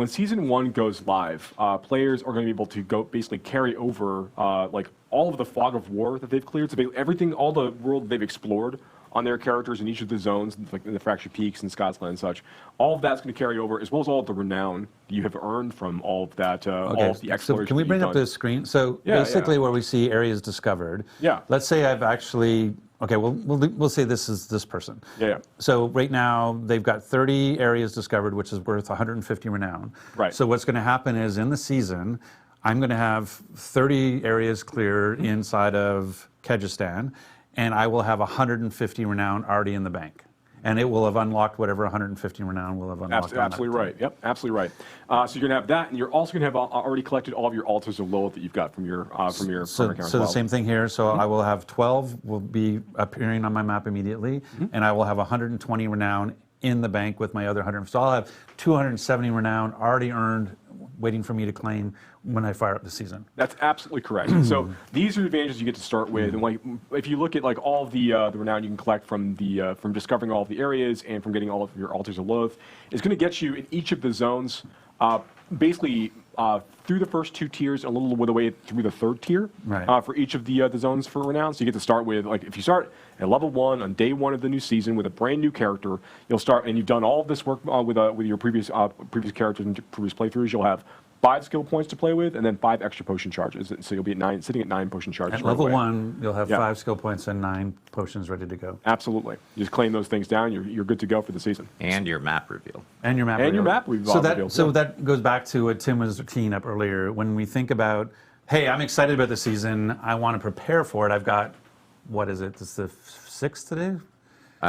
season 1 goes live, players are going to be able to go basically carry over like all of the fog of war that they've cleared. So everything, all the world they've explored on their characters in each of the zones, like in the Fractured Peaks and Scotsland and such. All of that's going to carry over, as well as all of the renown you have earned from all of that, all of the exploration. So can we bring up the screen? So basically where we see areas discovered, let's say I've actually, we'll say this is this person. So right now they've got 30 areas discovered, which is worth 150 renown. Right. So what's going to happen is in the season, I'm going to have 30 areas clear inside of Kyrgyzstan, and I will have 150 renown already in the bank. And it will have unlocked whatever 150 renown will have unlocked. Absolutely right. Yep, absolutely right. So you're going to have that, and you're also going to have already collected all of your altars of Lilith that you've got from your partner account as well. So the same thing here. So I will have 12 will be appearing on my map immediately, and I will have 120 renown in the bank with my other 100. So I'll have 270 renown already earned, waiting for me to claim when I fire up the season. That's absolutely correct. So these are the advantages you get to start with, and like if you look at like all of the renown you can collect from discovering all of the areas and from getting all of your altars of Lilith, it's going to get you in each of the zones, basically through the first 2 tiers, and a little bit of the way through the 3rd tier for each of the zones for renown. So you get to start with, like, if you start at level 1 on day 1 of the new season with a brand new character, you'll start, and you've done all of this work with your previous characters and previous playthroughs. You'll have 5 skill points to play with, and then 5 extra potion charges. So you'll be at sitting at 9 potion charges. At level 1, you'll have 5 skill points and 9 potions ready to go. Absolutely. You just claim those things down, you're good to go for the season. And your map reveal. And your map reveal. So that goes back to what Tim was teeing up earlier. When we think about, hey, I'm excited about the season, I want to prepare for it. I've got, what is it? It's the 6th today?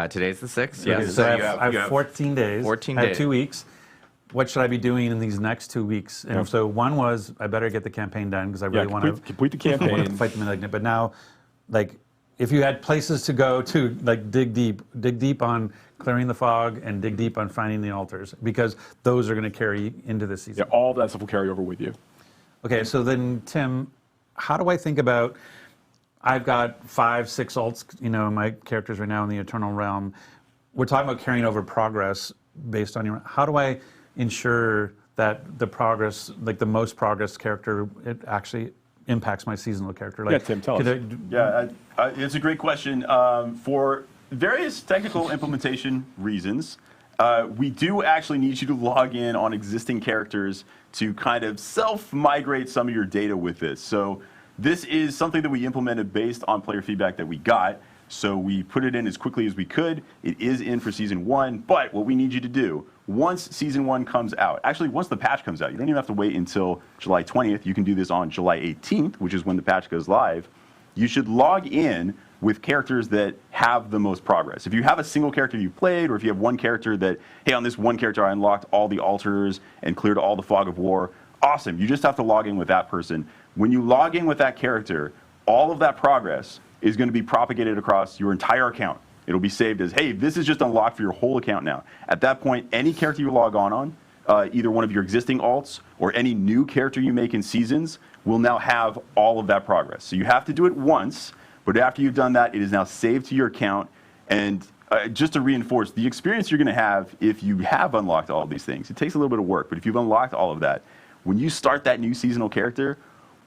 Today's the 6th. Yes. So I have 14 days. 14 I days. have 2 weeks. what should I be doing in these next 2 weeks? And so one was, I better get the campaign done because I really want to complete the campaign. fight the malignant. But now, like, if you had places to go to, like, dig deep on clearing the fog and dig deep on finding the altars, because those are going to carry into this season. Yeah, all that stuff will carry over with you. Okay, so then, Tim, how do I think about, I've got 5, 6 alts, you know, my characters right now in the Eternal Realm. We're talking about carrying over progress based on your, how do I ensure that the progress, like the most progress character, it actually impacts my seasonal character? Like, Yeah, Tim, tell us. Yeah, it's a great question. For various technical implementation reasons, we do actually need you to log in on existing characters to kind of self-migrate some of your data with this. So this is something that we implemented based on player feedback that we got. So we put it in as quickly as we could. It is in for Season 1, but what we need you to do, once Season 1 comes out, actually once the patch comes out, you don't even have to wait until July 20th. You can do this on July 18th, which is when the patch goes live. You should log in with characters that have the most progress. If you have a single character you played, or if you have one character that, hey, on this one character I unlocked all the altars and cleared all the fog of war, awesome. You just have to log in with that person. When you log in with that character, all of that progress is going to be propagated across your entire account. It'll be saved as, hey, this is just unlocked for your whole account now. At that point, any character you log on, either one of your existing alts or any new character you make in seasons, will now have all of that progress. So you have to do it once, but after you've done that, it is now saved to your account. And just to reinforce, the experience you're going to have if you have unlocked all of these things, it takes a little bit of work, but if you've unlocked all of that, when you start that new seasonal character,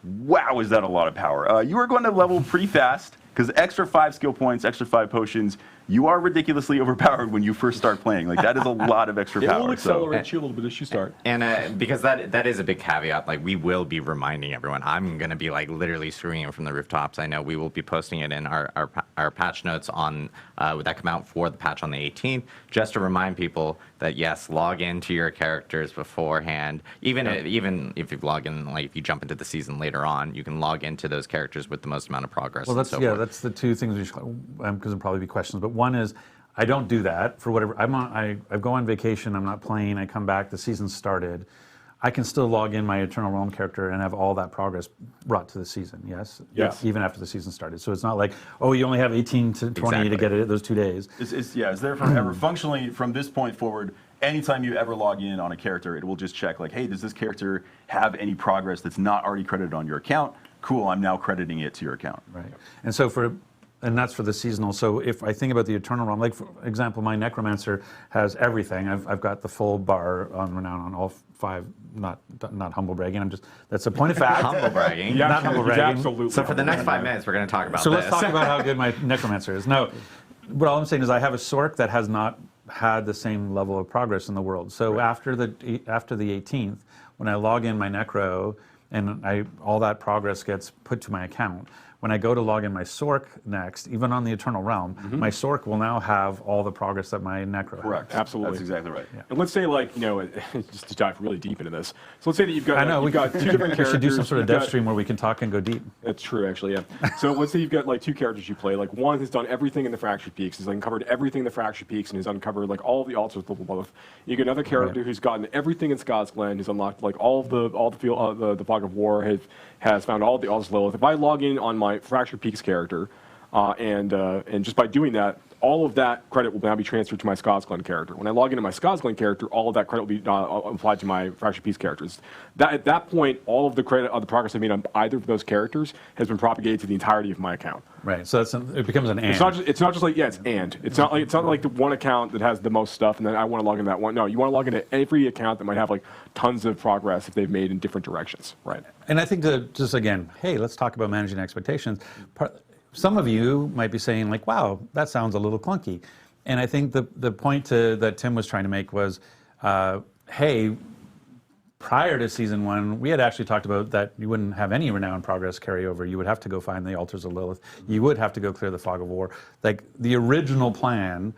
wow, is that a lot of power. You are going to level pretty fast, because extra 5 skill points, extra 5 potions, you are ridiculously overpowered when you first start playing. Like, that is a lot of extra power. It will accelerate you a little bit as you start. And because that is a big caveat, like, we will be reminding everyone. I'm going to be, like, literally screaming it from the rooftops. I know we will be posting it in our patch notes on that come out for the patch on the 18th, just to remind people that, yes, log into your characters beforehand. Even if you log in, like, if you jump into the season later on, you can log into those characters with the most amount of progress. Well, that's, and so forth. That's the two things we should, because there'll probably be questions, but one is, I don't do that for whatever, I go on vacation, I'm not playing, I come back, the season started. I can still log in my Eternal Realm character and have all that progress brought to the season, yes? Yes. Even after the season started. So it's not like, oh, you only have 18 to 20 to get it those 2 days. It's there forever. Functionally, from this point forward, anytime you ever log in on a character, it will just check, like, hey, does this character have any progress that's not already credited on your account? Cool, I'm now crediting it to your account. Right. And so and that's for the seasonal. So if I think about the Eternal Realm, like, for example, my Necromancer has everything. I've got the full bar on renown on all 5. Not humble bragging. That's a point of fact. Humble bragging. Yeah, Not humble bragging. Absolutely. So for the next 5 minutes, we're going to talk about So this. let's talk about how good my Necromancer is. No, but all I'm saying is I have a Sork that has not had the same level of progress in the world. So after the 18th, when I log in my Necro and all that progress gets put to my account, when I go to log in my Sork next, even on the Eternal Realm, my Sork will now have all the progress that my Necro has. Correct. Absolutely. That's exactly right. And let's say, like, you know, just to dive really deep into this. So let's say that you've got, you've got 2 different characters. We should do some sort of Devstream where we can talk and go deep. That's true, actually, yeah. So let's say you've got, like, 2 characters you play. Like, one has done everything in the Fractured Peaks, has uncovered everything in the Fractured Peaks, and has uncovered, like, all of the altars level both. You get another character who's gotten everything in Scott's Glen, who's unlocked, like, all the Fog of War, has found all the altars Lilith. If I log in on my Fractured Peaks character, and just by doing that, all of that credit will now be transferred to my Scott's Glen character. When I log into my Scott's Glen character, all of that credit will be applied to my Fractured Peaks characters. At that point, all of the credit of the progress I made on either of those characters has been propagated to the entirety of my account. Right. So it becomes an and. It's not just like, yeah, it's and. It's not like the one account that has the most stuff, and then I want to log into that one. No, you want to log into every account that might have, like, tons of progress if they've made in different directions. Right. And I think just again, hey, let's talk about managing expectations. Some of you might be saying, like, wow, that sounds a little clunky. And I think the point that Tim was trying to make was, hey, prior to Season 1, we had actually talked about that you wouldn't have any renown progress carryover. You would have to go find the altars of Lilith. You would have to go clear the Fog of War. Like, the original plan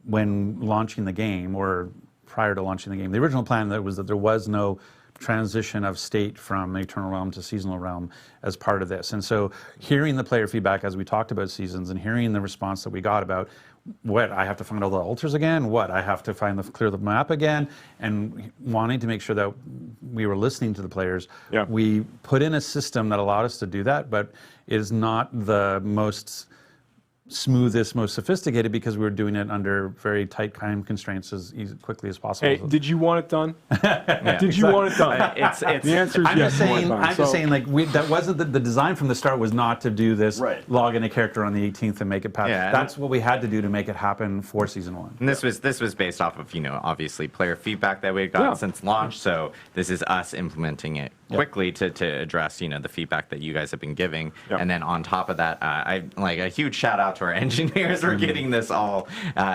when launching the game, or prior to launching the game, the original plan was that there was no transition of state from Eternal Realm to Seasonal Realm as part of this. And so hearing the player feedback as we talked about Seasons and hearing the response that we got about what, I have to find all the altars again, what, I have to clear the map again, and wanting to make sure that we were listening to the players, we put in a system that allowed us to do that, but is not the most smoothest, most sophisticated, because we were doing it under very tight time constraints as quickly as possible. Hey, did you want it done? Did you want it done? It's the answer is I'm yes. just saying, like, that wasn't the design from the start was not to do this, log in a character on the 18th and make it pass. That's what we had to do to make it happen for season 1. And this was based off of, obviously player feedback that we had gotten since launch. So this is us implementing it quickly to address, the feedback that you guys have been giving. And then on top of that, I like a huge shout out to our engineers for getting this all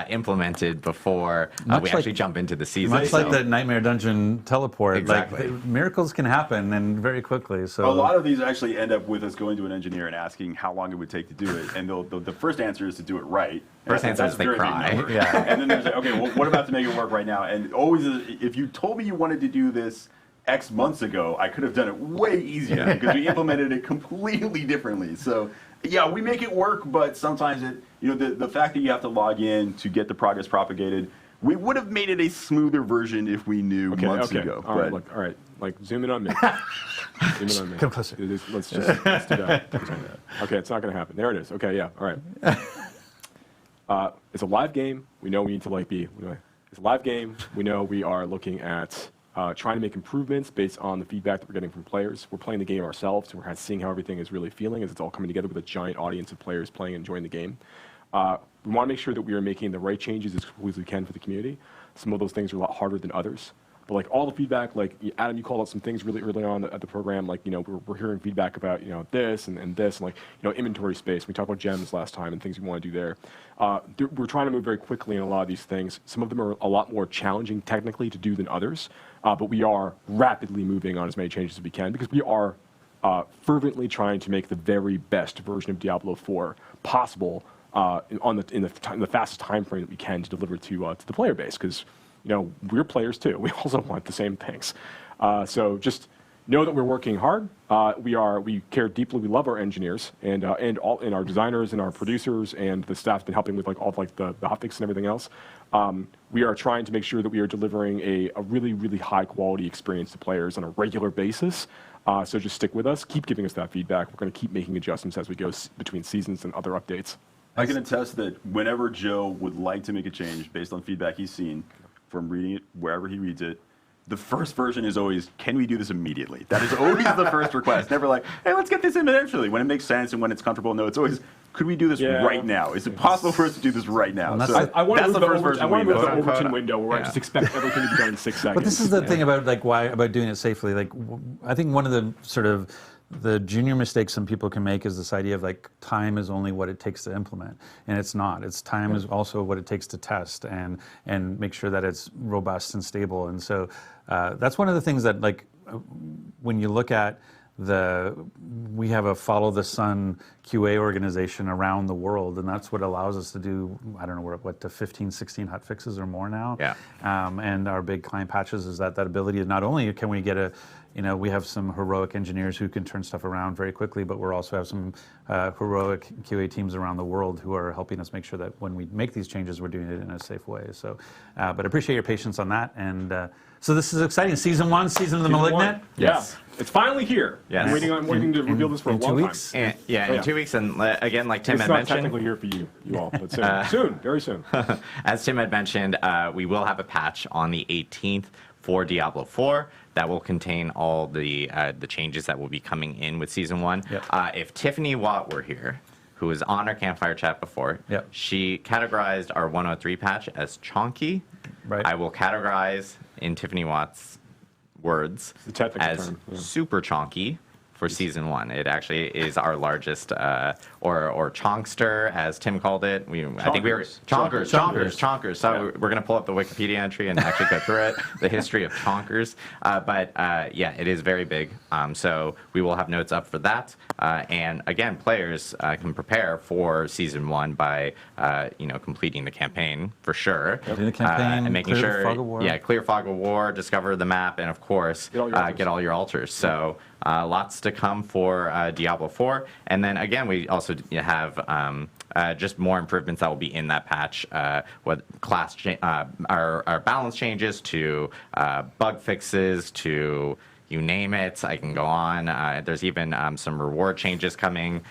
implemented before we actually jump into the season. Much like the Nightmare Dungeon teleport, Exactly. like miracles can happen and very quickly. So a lot of these actually end up with us going to an engineer and asking how long it would take to do it, and the first answer is to do it right. First answer is they cry. And then there's like, okay, well, what about to make it work right now? And always, if you told me you wanted to do this X months ago, I could have done it way easier because we implemented it completely differently. So yeah, we make it work, but sometimes the fact that you have to log in to get the progress propagated, we would have made it a smoother version if we knew months ago. All right, look, all right, like zoom in on me. Zoom in on me. Come closer. Let's do that. Okay, it's not going to happen. There it is. Okay, yeah, all right. It's a live game. We know we need to it's a live game. We know we are looking at trying to make improvements based on the feedback that we're getting from players. We're playing the game ourselves, and we're kind of seeing how everything is really feeling as it's all coming together with a giant audience of players playing and enjoying the game. We want to make sure that we are making the right changes as quickly as we can for the community. Some of those things are a lot harder than others. But like all the feedback, like Adam, you called out some things really early on at the program, like, we're hearing feedback about, this and this, and like, inventory space. We talked about gems last time and things we want to do there. We're trying to move very quickly in a lot of these things. Some of them are a lot more challenging technically to do than others, but we are rapidly moving on as many changes as we can because we are fervently trying to make the very best version of Diablo 4 possible in the fastest time frame that we can to deliver to the player base, because we're players too. We also want the same things. So just know that we're working hard. We care deeply. We love our engineers and our designers and our producers, and the staff's been helping with all the hotfix and everything else. We are trying to make sure that we are delivering a really, really high quality experience to players on a regular basis. So just stick with us. Keep giving us that feedback. We're going to keep making adjustments as we go between seasons and other updates. I can attest that whenever Joe would like to make a change based on feedback he's seen from reading it wherever he reads it, the first version is always, can we do this immediately? That is always the first request. Never like, hey, let's get this in eventually. When it makes sense and when it's comfortable, no, it's always, could we do this right now? Is it possible for us to do this right now? So I want to move version the Overton window where I just expect everything to be done in 6 seconds. But this is the thing about about doing it safely. Like, I think one of the sort of the junior mistakes some people can make is this idea of like time is only what it takes to implement, and it's not. It's time is also what it takes to test and make sure that it's robust and stable. And so that's one of the things that, like, when you look at we have a follow the sun QA organization around the world, and that's what allows us to do, I don't know, we're what, to 15, 16 hot fixes or more now. Yeah. And our big client patches is that ability of not only can we get we have some heroic engineers who can turn stuff around very quickly, but we also have some heroic QA teams around the world who are helping us make sure that when we make these changes, we're doing it in a safe way. So, but I appreciate your patience on that. And so this is exciting. Season 1, Season of the Malignant. Yes. It's finally here. Yes. I'm waiting to reveal this for a long 2 weeks? time. In 2 weeks. And again, like Tim It's had not mentioned. technically here for you all, but soon. Soon, very soon. As Tim had mentioned, we will have a patch on the 18th for Diablo 4 that will contain all the changes that will be coming in with Season 1. Yep. If Tiffany Watt were here, who was on our Campfire chat before, she categorized our 103 patch as chonky. Right. I will categorize, in Tiffany Watt's words, the technical as term, super chonky for season 1. It actually is our largest, or chonkster, as Tim called it. I think we were chonkers. So we're going to pull up the Wikipedia entry and actually go through it, the history of chonkers. But yeah, it is very big. So we will have notes up for that. And again, players can prepare for season 1 by completing the campaign for sure. Do the campaign, and making clear sure, the fog of war. yeah, clear fog of war, discover the map, and of course get all your altars. So lots to come for Diablo 4. And then again, we also have just more improvements that will be in that patch. What class our balance changes to bug fixes to you name it. I can go on. There's even some reward changes coming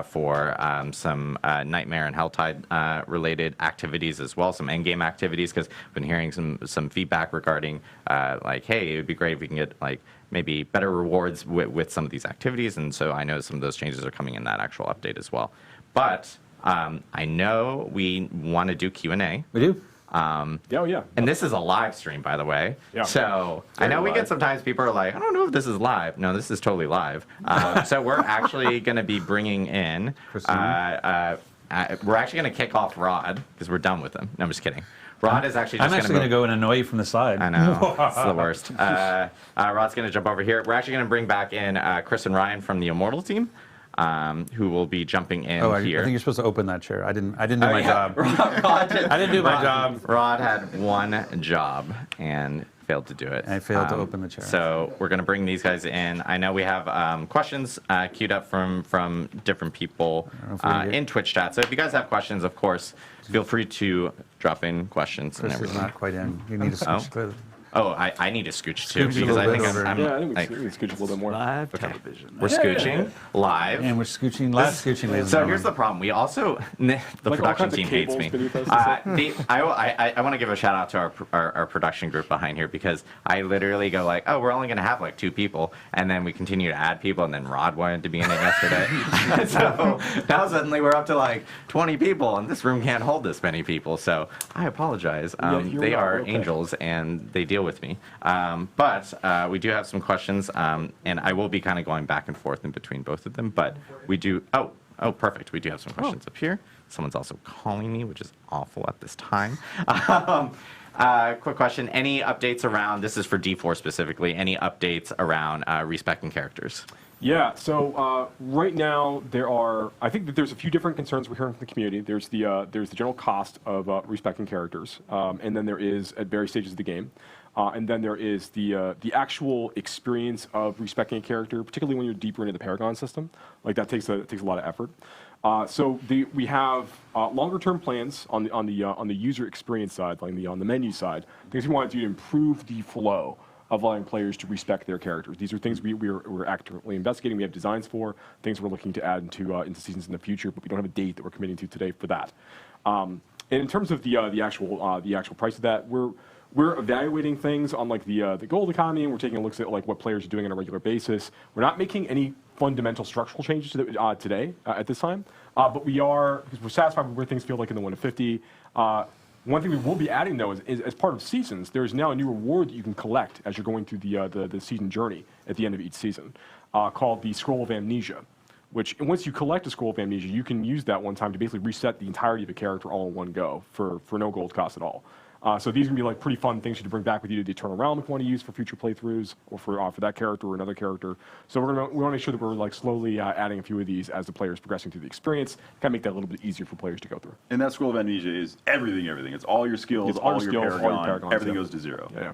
for some Nightmare and Helltide related activities as well, some endgame activities, because I've been hearing some feedback regarding like, hey, it would be great if we can get like maybe better rewards with some of these activities, and so I know some of those changes are coming in that actual update as well. But I know we want to do Q&A. We do. Yeah. And this is a live stream, by the way. Yeah. So I know we get sometimes people are like, I don't know if this is live. No, this is totally live. So we're actually going to be bringing in, we're actually going to kick off Rod because we're done with him. No, I'm just kidding. Rod is actually just going to go and annoy you from the side. I know. It's the worst. Rod's going to jump over here. We're actually going to bring back in Chris and Ryan from the Immortal team. Who will be jumping in here. I think you're supposed to open that chair. I didn't do my job. Rod I didn't do my job. Rod had one job and failed to do it. I failed to open the chair. So we're going to bring these guys in. I know we have questions queued up from different people in Twitch chat. So if you guys have questions, of course, feel free to drop in questions. Chris is not quite in. You need to switch clearly. Oh, I need to scooch too, Scooch because I think over. I think we scooch a little bit more. Live television. we're scooching live. And we're scooching, scooching, ladies and So gentlemen. here's the problem. We also, the production team hates me. I want to give a shout out to our production group behind here, because I literally go like, oh, we're only going to have like 2 people. And then we continue to add people. And then Rod wanted to be in it yesterday. So now suddenly we're up to like 20 people. And this room can't hold this many people. So I apologize. They are angels and they deal with me. But we do have some questions. And I will be kind of going back and forth in between both of them. But we do, oh, perfect. We do have some questions up here. Someone's also calling me, which is awful at this time. Quick question. Any updates around, this is for D4 specifically, any updates around respecting characters? Yeah, so right now I think that there's a few different concerns we're hearing from the community. There's the general cost of respecting characters, and then there is at various stages of the game. And then there is the actual experience of respecting a character, particularly when you're deeper into the Paragon system. Like that takes a lot of effort. So we have longer-term plans on the user experience side, like on the menu side. Things we want to do to improve the flow of allowing players to respect their characters. These are things we're actively investigating. We have designs for things we're looking to add into seasons in the future, but we don't have a date that we're committing to today for that. And in terms of the actual price of that, we're evaluating things on like the gold economy, and we're taking a look at like what players are doing on a regular basis. We're not making any fundamental structural changes to today at this time, but we are, because we're satisfied with where things feel like in the 1 to 50. One thing we will be adding though is as part of seasons, there is now a new reward that you can collect as you're going through the season journey at the end of each season, called the Scroll of Amnesia. Which, once you collect a Scroll of Amnesia, you can use that one time to basically reset the entirety of a character all in one go for no gold cost at all. So these are going to be like pretty fun things to bring back with you to turn around if you want to use for future playthroughs or for that character or another character. So we want to make sure that we're like slowly adding a few of these as the players progressing through the experience, kind of make that a little bit easier for players to go through. And that Scroll of Amnesia is everything. It's all your skills, all your Paragon, everything goes to 0. Yeah.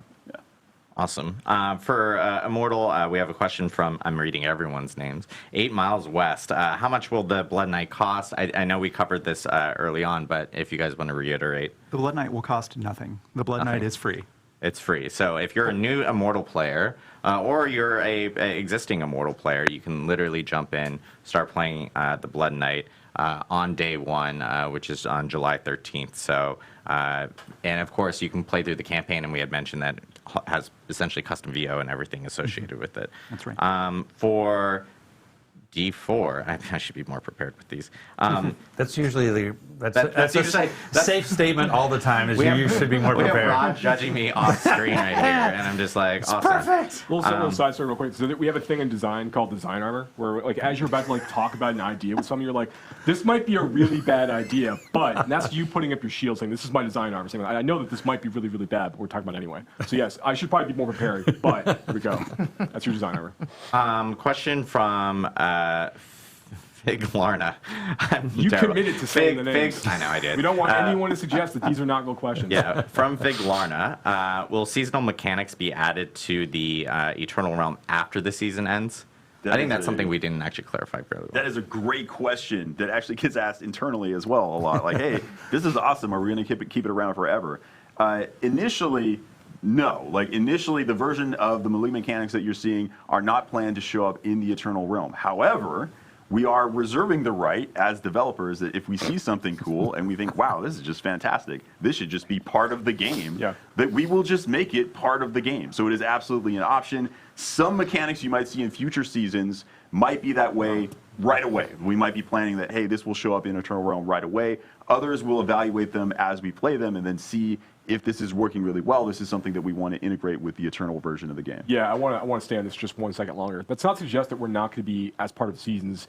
Awesome. For Immortal, we have a question from, I'm reading everyone's names, 8 Miles West. How much will the Blood Knight cost? I know we covered this early on, but if you guys want to reiterate. The Blood Knight will cost nothing. The Blood Knight is free. It's free. So if you're a new Immortal player, or you're a existing Immortal player, you can literally jump in, start playing the Blood Knight on day 1, which is on July 13th. So, and of course, you can play through the campaign, and we had mentioned that it has essentially custom VO and everything associated with it. That's right. For D4. I should be more prepared with these. That's usually that's a usually- safe statement all the time. Is We have- you should be more We have prepared. Rod judging me off screen right here, and I'm just like, awesome. Perfect. Little side story real quick. So we have a thing in design called design armor, where like as you're about to like talk about an idea with someone, you're like, this might be a really bad idea, but and that's you putting up your shield saying, this is my design armor. Saying, I know that this might be really, really bad, but we're talking about it anyway. So yes, I should probably be more prepared, but here we go. That's your design armor. Question from Fig Larna. You committed to saying the names. I know I did. We don't want anyone to suggest that these are not real questions. Yeah, from Fig Larna. Will seasonal mechanics be added to the Eternal Realm after the season ends? I think that's something we didn't actually clarify fairly well. That is a great question that actually gets asked internally as well a lot. Like, hey, this is awesome. Are we going to keep it around forever? Initially, no. Like, initially, the version of the Malignant mechanics that you're seeing are not planned to show up in the Eternal Realm. However, we are reserving the right as developers that if we see something cool and we think, wow, this is just fantastic, this should just be part of the game, that we will just make it part of the game. So it is absolutely an option. Some mechanics you might see in future seasons might be that way right away. We might be planning that, hey, this will show up in Eternal Realm right away. Others will evaluate them as we play them and then see if this is working really well. This is something that we want to integrate with the Eternal version of the game. Yeah, I want to stay on this just 1 second longer. That's not to suggest that we're not going to be, as part of the seasons,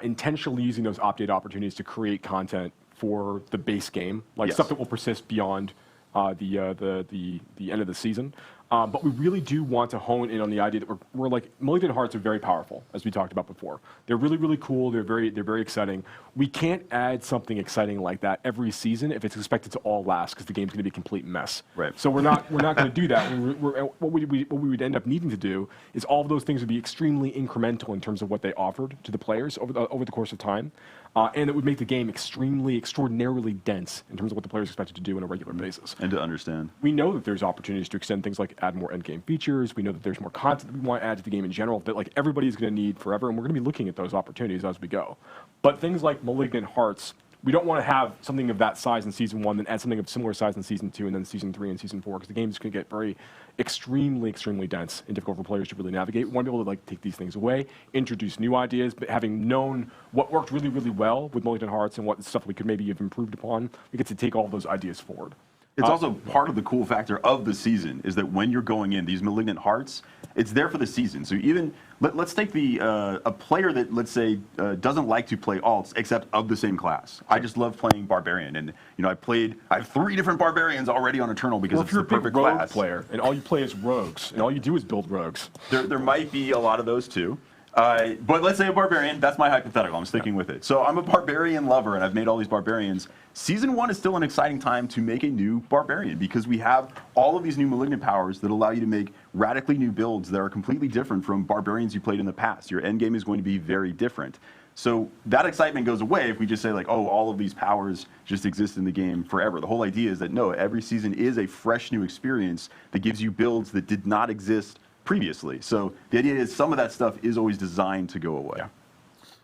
intentionally using those update opportunities to create content for the base game, like stuff that will persist beyond the end of the season. But we really do want to hone in on the idea that we're like, Malignant Hearts are very powerful, as we talked about before. They're really, really cool. They're very exciting. We can't add something exciting like that every season if it's expected to all last, because the game's going to be a complete mess. Right. So we're not going to do that. What we would end up needing to do is all of those things would be extremely incremental in terms of what they offered to the players over the course of time. And it would make the game extraordinarily dense in terms of what the players expected to do on a regular basis. And to understand. We know that there's opportunities to extend things like add more endgame features. We know that there's more content that we want to add to the game in general that like everybody's going to need forever, and we're going to be looking at those opportunities as we go. But things like Malignant Hearts, we don't want to have something of that size in Season 1, then add something of similar size in Season 2, and then Season 3 and Season 4, because the game is going to get extremely dense and difficult for players to really navigate. We want to be able to like take these things away, introduce new ideas, but having known what worked really, really well with Malignant Hearts and what stuff we could maybe have improved upon, we get to take all those ideas forward. It's also part of the cool factor of the season is that when you're going in, these Malignant Hearts, it's there for the season. So even, let's take a player that, let's say, doesn't like to play alts except of the same class. I just love playing Barbarian. And, you know, I have 3 different Barbarians already on Eternal because it's the perfect if you're a big rogue class. player and all you play is rogues and all you do is build rogues. There might be a lot of those too. But let's say a Barbarian, that's my hypothetical, I'm sticking with it. So I'm a Barbarian lover and I've made all these Barbarians. Season 1 is still an exciting time to make a new Barbarian because we have all of these new Malignant powers that allow you to make radically new builds that are completely different from Barbarians you played in the past. Your endgame is going to be very different. So that excitement goes away if we just say like, oh, all of these powers just exist in the game forever. The whole idea is that no, every season is a fresh new experience that gives you builds that did not exist previously. So the idea is some of that stuff is always designed to go away. Yeah.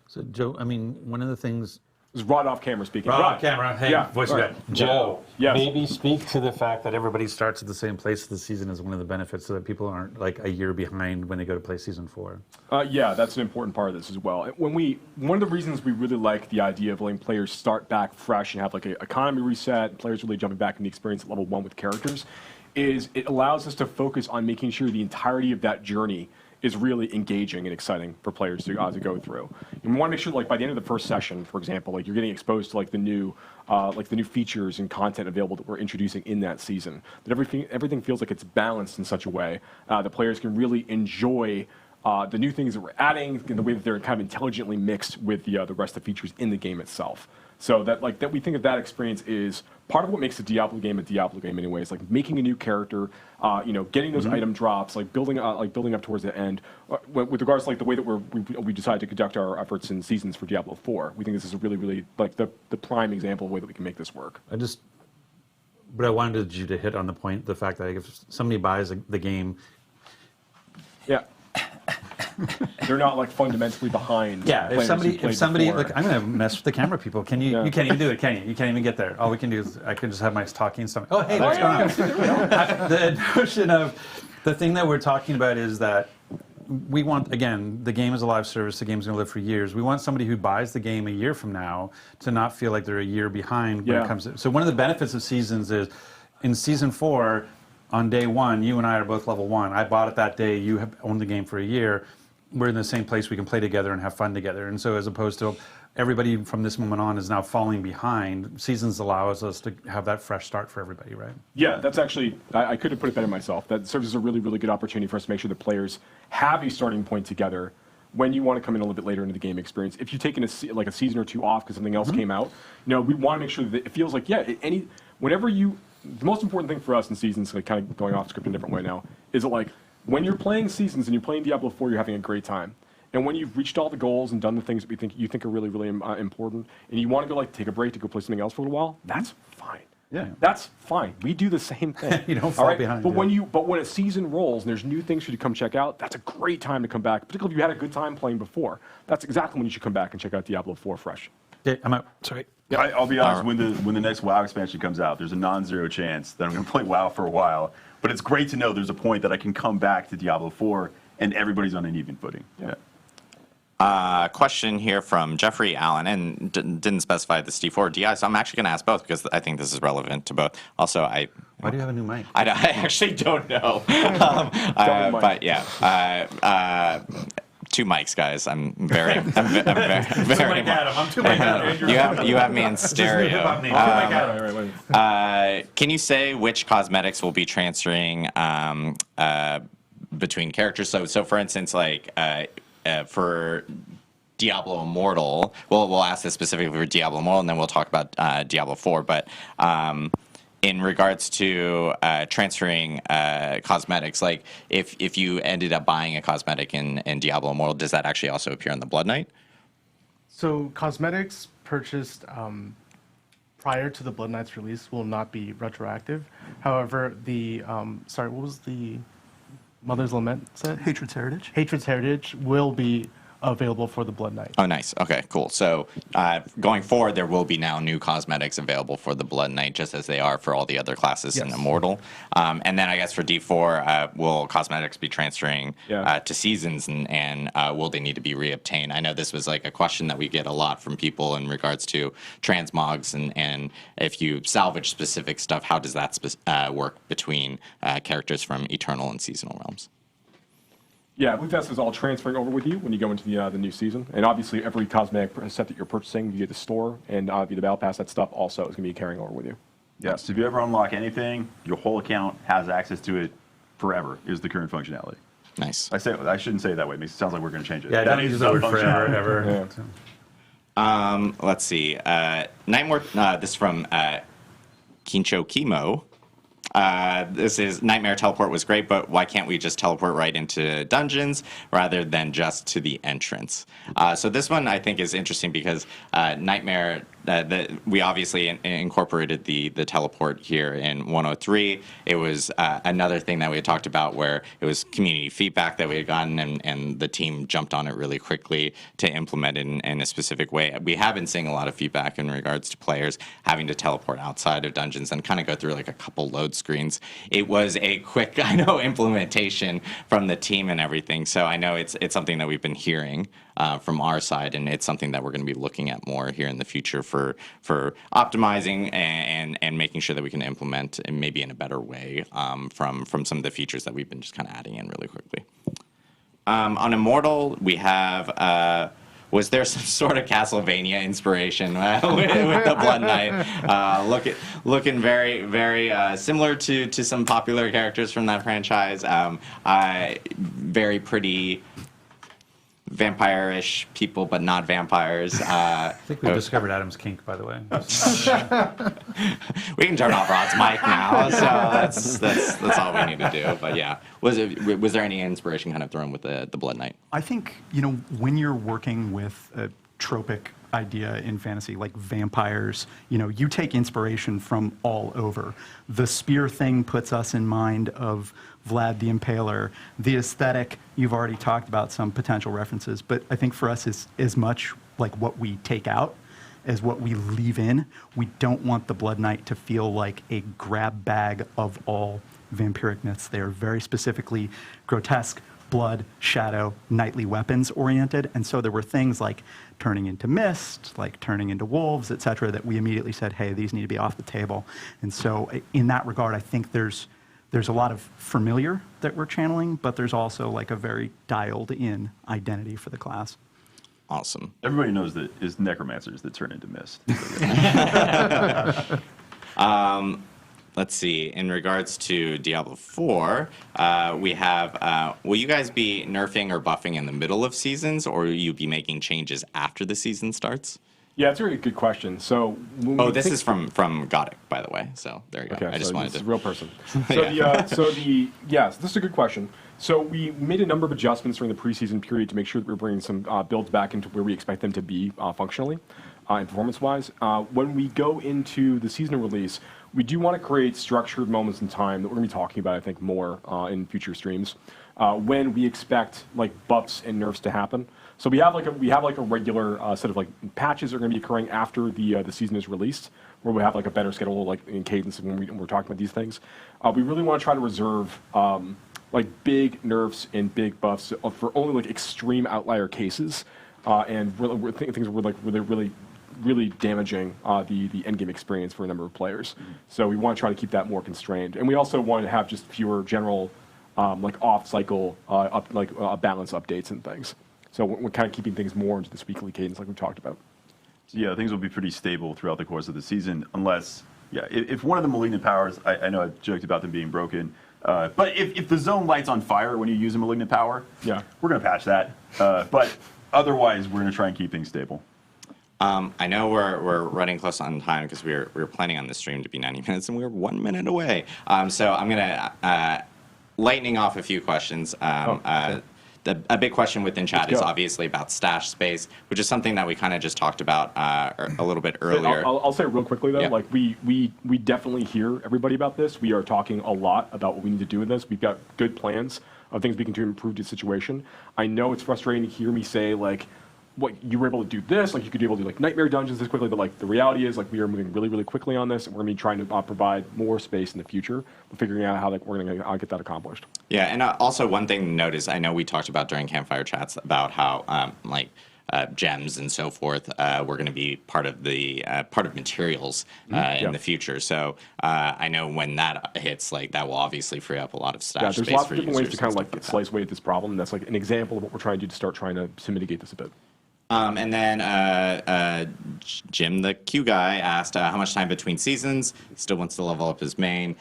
So Joe, I mean, one of the things. This is Rod off camera speaking. Rod camera. Hey, yeah. voice Right. guy. Joe, Yes. maybe speak to the fact that Everybody starts at the same place of the season is one of the benefits, so that people aren't like a year behind when they go to play season 4. Yeah, that's an important part of this as well. One of the reasons we really like the idea of letting players start back fresh and have like an economy reset, players really jumping back in the experience at level 1 with characters, is it allows us to focus on making sure the entirety of that journey is really engaging and exciting for players to go through. And we want to make sure, like by the end of the first session, for example, like you're getting exposed to like the new features and content available that we're introducing in that season. That everything feels like it's balanced in such a way that players can really enjoy the new things that we're adding in the way that they're kind of intelligently mixed with the rest of the features in the game itself. So that we think of that experience is part of what makes a Diablo game anyways, like making a new character, getting those item drops, like building up towards the end. With regards to like the way that we decided to conduct our efforts in seasons for Diablo 4, we think this is a really, really like the prime example of the way that we can make this work. But I wanted you to hit on the point, the fact that if somebody buys the game. Yeah. They're not like fundamentally behind. Yeah, if somebody, before. look, I'm gonna mess with the camera people. Can you? Yeah. You can't even do it, can you? You can't even get there. All we can do is I can just have my talking stuff. Oh, hey, what's going on? The notion of the thing that we're talking about is that we want, again, the game is a live service, the game's going to live for years. We want somebody who buys the game a year from now to not feel like they're a year behind when it comes to. So one of the benefits of Seasons is, in Season 4, on day 1, you and I are both level 1. I bought it that day, you have owned the game for a year. We're in the same place, we can play together and have fun together. And so as opposed to everybody from this moment on is now falling behind, Seasons allows us to have that fresh start for everybody, right? Yeah, that's actually, I could have put it better myself. That serves as a really, really good opportunity for us to make sure the players have a starting point together when you want to come in a little bit later into the game experience. If you've taken a season or two off because something else came out, we want to make sure that it feels like, whenever you, the most important thing for us in Seasons, like kind of going off script in a different way now, is that like, when you're playing Seasons and you're playing Diablo 4, you're having a great time. And when you've reached all the goals and done the things that you think are really, really important, and you want to go like take a break to go play something else for a little while, that's fine. Yeah, that's fine. We do the same thing. You don't fall behind. But when a season rolls and there's new things for you to come check out, that's a great time to come back. Particularly if you had a good time playing before. That's exactly when you should come back and check out Diablo 4 fresh. Yeah, I'm out. Sorry. Yeah, I'll be honest. When the next WoW expansion comes out, there's a non-zero chance that I'm going to play WoW for a while. But it's great to know there's a point that I can come back to Diablo 4 and everybody's on an even footing. Yeah. Question here from Jeffrey Allen, and didn't specify the D4 or DI, so I'm actually going to ask both because I think this is relevant to both. Also, why do you have a new mic? I actually don't know. But yeah, 2 mics, guys. I'm very I'm too like Adam. I'm too like Adam. You have me in stereo. Can you say which cosmetics will be transferring between characters? So for instance, like. For Diablo Immortal, we'll ask this specifically for Diablo Immortal, and then we'll talk about Diablo 4. But in regards to transferring cosmetics, like if you ended up buying a cosmetic in Diablo Immortal, does that actually also appear in the Blood Knight? So cosmetics purchased prior to the Blood Knight's release will not be retroactive. However, the what was the Mother's Lament set? Hatred's Heritage. Hatred's Heritage will be available for the Blood Knight. Oh, nice. Okay, cool. So going forward, there will be now new cosmetics available for the Blood Knight, just as they are for all the other classes in Immortal. And then I guess for D4, will cosmetics be transferring to Seasons, and will they need to be reobtained? I know this was like a question that we get a lot from people in regards to transmogs, and if you salvage specific stuff, how does that work between characters from Eternal and Seasonal realms? Yeah, BlueFest is all transferring over with you when you go into the new season. And obviously, every cosmetic set that you're via the store and via the Battle Pass, that stuff also is going to be carrying over with you. Yes, if you ever unlock anything, your whole account has access to it forever, is the current functionality. Nice. I shouldn't say it that way. It sounds like we're going to change it. Yeah, don't use the word forever, ever. Yeah. Let's see. Nightmare, this is from Kincho Kimo. This is Nightmare Teleport was great, but why can't we just teleport right into dungeons rather than just to the entrance? So this one I think is interesting because Nightmare, we obviously incorporated the teleport here in 103. It was another thing that we had talked about where it was community feedback that we had gotten, and the team jumped on it really quickly to implement it in a specific way. We have been seeing a lot of feedback in regards to players having to teleport outside of dungeons and kind of go through like a couple load screens. It was a quick, implementation from the team and everything. So I know it's something that we've been hearing from our side, and it's something that we're going to be looking at more here in the future for optimizing and making sure that we can implement and maybe in a better way from some of the features that we've been just kind of adding in really quickly. On Immortal, we have. Was there some sort of Castlevania inspiration with the Blood Knight? Looking very, very similar to some popular characters from that franchise. Very pretty vampire-ish people, but not vampires. I think we discovered Adam's kink, by the way. We can turn off Rod's mic now, so that's all we need to do. But yeah, was there any inspiration kind of thrown with the Blood Knight? I think, when you're working with a tropic idea in fantasy like vampires, you take inspiration from all over. The spear thing puts us in mind of Vlad the Impaler. The aesthetic, you've already talked about some potential references, but I think for us is as much like what we take out as what we leave in. We don't want the Blood Knight to feel like a grab bag of all vampiric myths. They are very specifically grotesque, blood, shadow, knightly weapons oriented. And so there were things like turning into mist, like turning into wolves, etc., that we immediately said, hey, these need to be off the table. And so in that regard, I think there's a lot of familiar that we're channeling, but there's also like a very dialed in identity for the class. Awesome. Everybody knows that it's necromancers that turn into mist. Let's see. In regards to Diablo 4, we have. Will you guys be nerfing or buffing in the middle of seasons, or will you be making changes after the season starts? Yeah, it's a really good question. So, this is from Godic, by the way. So there you go. Okay, I just so wanted this is to. a real person. So yes, this is a good question. So we made a number of adjustments during the preseason period to make sure that we're bringing some builds back into where we expect them to be functionally and performance-wise. When we go into the seasonal release, we do want to create structured moments in time that we're going to be talking about, I think, more in future streams, when we expect like buffs and nerfs to happen. So we have like a regular set of like patches that are going to be occurring after the season is released, where we have like a better schedule, like in cadence when we're talking about these things. We really want to try to reserve like big nerfs and big buffs for only like extreme outlier cases, and things were like really damaging the end game experience for a number of players. So we want to try to keep that more constrained, and we also want to have just fewer general like off cycle balance updates and things. So we're kind of keeping things more into this weekly cadence like we talked about. So yeah, things will be pretty stable throughout the course of the season, unless, yeah, if one of the malignant powers, I know I've joked about them being broken, but if the zone lights on fire when you use a malignant power, yeah, we're going to patch that. But otherwise, we're going to try and keep things stable. I know we're running close on time because we were planning on this stream to be 90 minutes, and we're 1 minute away. So I'm going to lightning off a few questions. A big question within chat is obviously about stash space, which is something that we kind of just talked about a little bit earlier. I'll say real quickly though, Yeah. like we definitely hear everybody about this. We are talking a lot about what we need to do with this. We've got good plans of things we can do to improve the situation. I know it's frustrating to hear me say like, what you were able to do this, like you could be able to do like nightmare dungeons this quickly, but like the reality is like we are moving really quickly on this, and we're going to be trying to provide more space in the future. We're figuring out how like we're going to get that accomplished. Yeah, and also one thing to note is I know we talked about during campfire chats about how gems and so forth were going to be part of the materials in the future. So I know when that hits, like that will obviously free up a lot of stash there's space lots for of different ways users to kind of and like stuff slice away at this problem. And that's like an example of what we're trying to do to start trying to mitigate this a bit. And then Jim, the Q guy, asked how much time between seasons. He still wants to level up his main.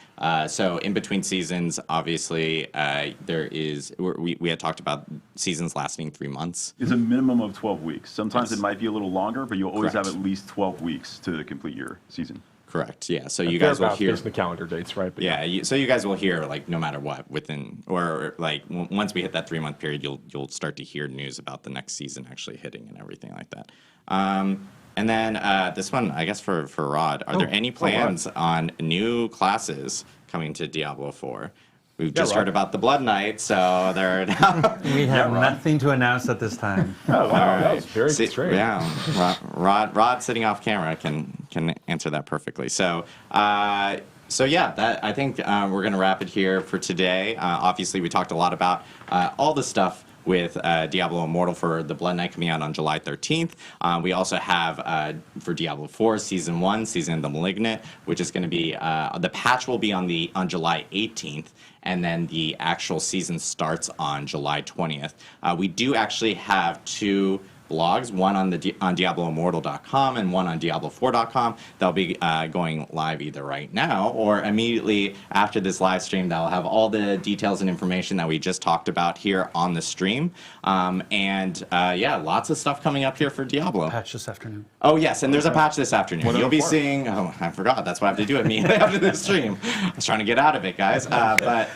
So in between seasons, obviously, we had talked about seasons lasting 3 months. It's a minimum of 12 weeks. Sometimes it might be a little longer, but you'll always Correct. have at least 12 weeks to complete your season. Correct. Yeah. So you guys will hear the calendar dates, right? But yeah. So you guys will hear like no matter what within or like once we hit that 3 month period, you'll start to hear news about the next season actually hitting and everything like that. And then this one, I guess for Rod, are there any plans on new classes coming to Diablo 4? We've just heard about the Blood Knight, so they're We have nothing to announce at this time. Oh, wow. That was very constrained. Yeah, Rod sitting off camera can answer that perfectly. So yeah, I think we're going to wrap it here for today. Obviously, we talked a lot about all the stuff with Diablo Immortal for the Blood Knight coming out on July 13th. We also have for Diablo 4 Season 1, Season of the Malignant, which is going to be the patch will be on July 18th, and then the actual season starts on July 20th. We do actually have 2 blogs, one on DiabloImmortal.com and one on Diablo4.com. They'll be going live either right now or immediately after this live stream. That'll have all the details and information that we just talked about here on the stream. Yeah, lots of stuff coming up here for Diablo. Patch this afternoon. Oh yes, and there's a patch this afternoon. You'll be seeing. Oh, I forgot. That's why I have to do it immediately after the stream. I was trying to get out of it, guys. But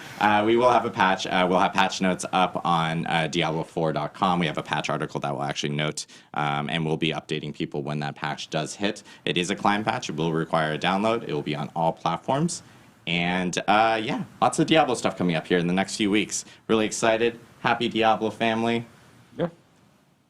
we will have a patch. We'll have patch notes up on Diablo4.com. We have a patch article that will actually note, and we'll be updating people when that patch does hit. It is a client patch. It will require a download. It will be on all platforms. And yeah, lots of Diablo stuff coming up here in the next few weeks. Really excited. Happy Diablo family. Yeah.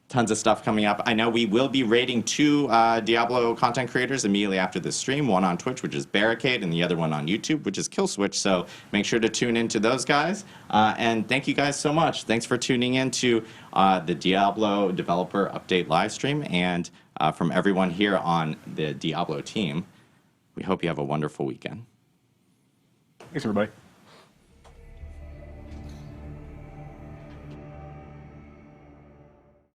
Tons of stuff coming up. I know we will be rating 2 Diablo content creators immediately after this stream. One on Twitch, which is Barricade, and the other one on YouTube, which is Killswitch. So make sure to tune into those guys. And thank you guys so much. Thanks for tuning in to the Diablo Developer Update live stream. And from everyone here on the Diablo team, we hope you have a wonderful weekend. Thanks, everybody.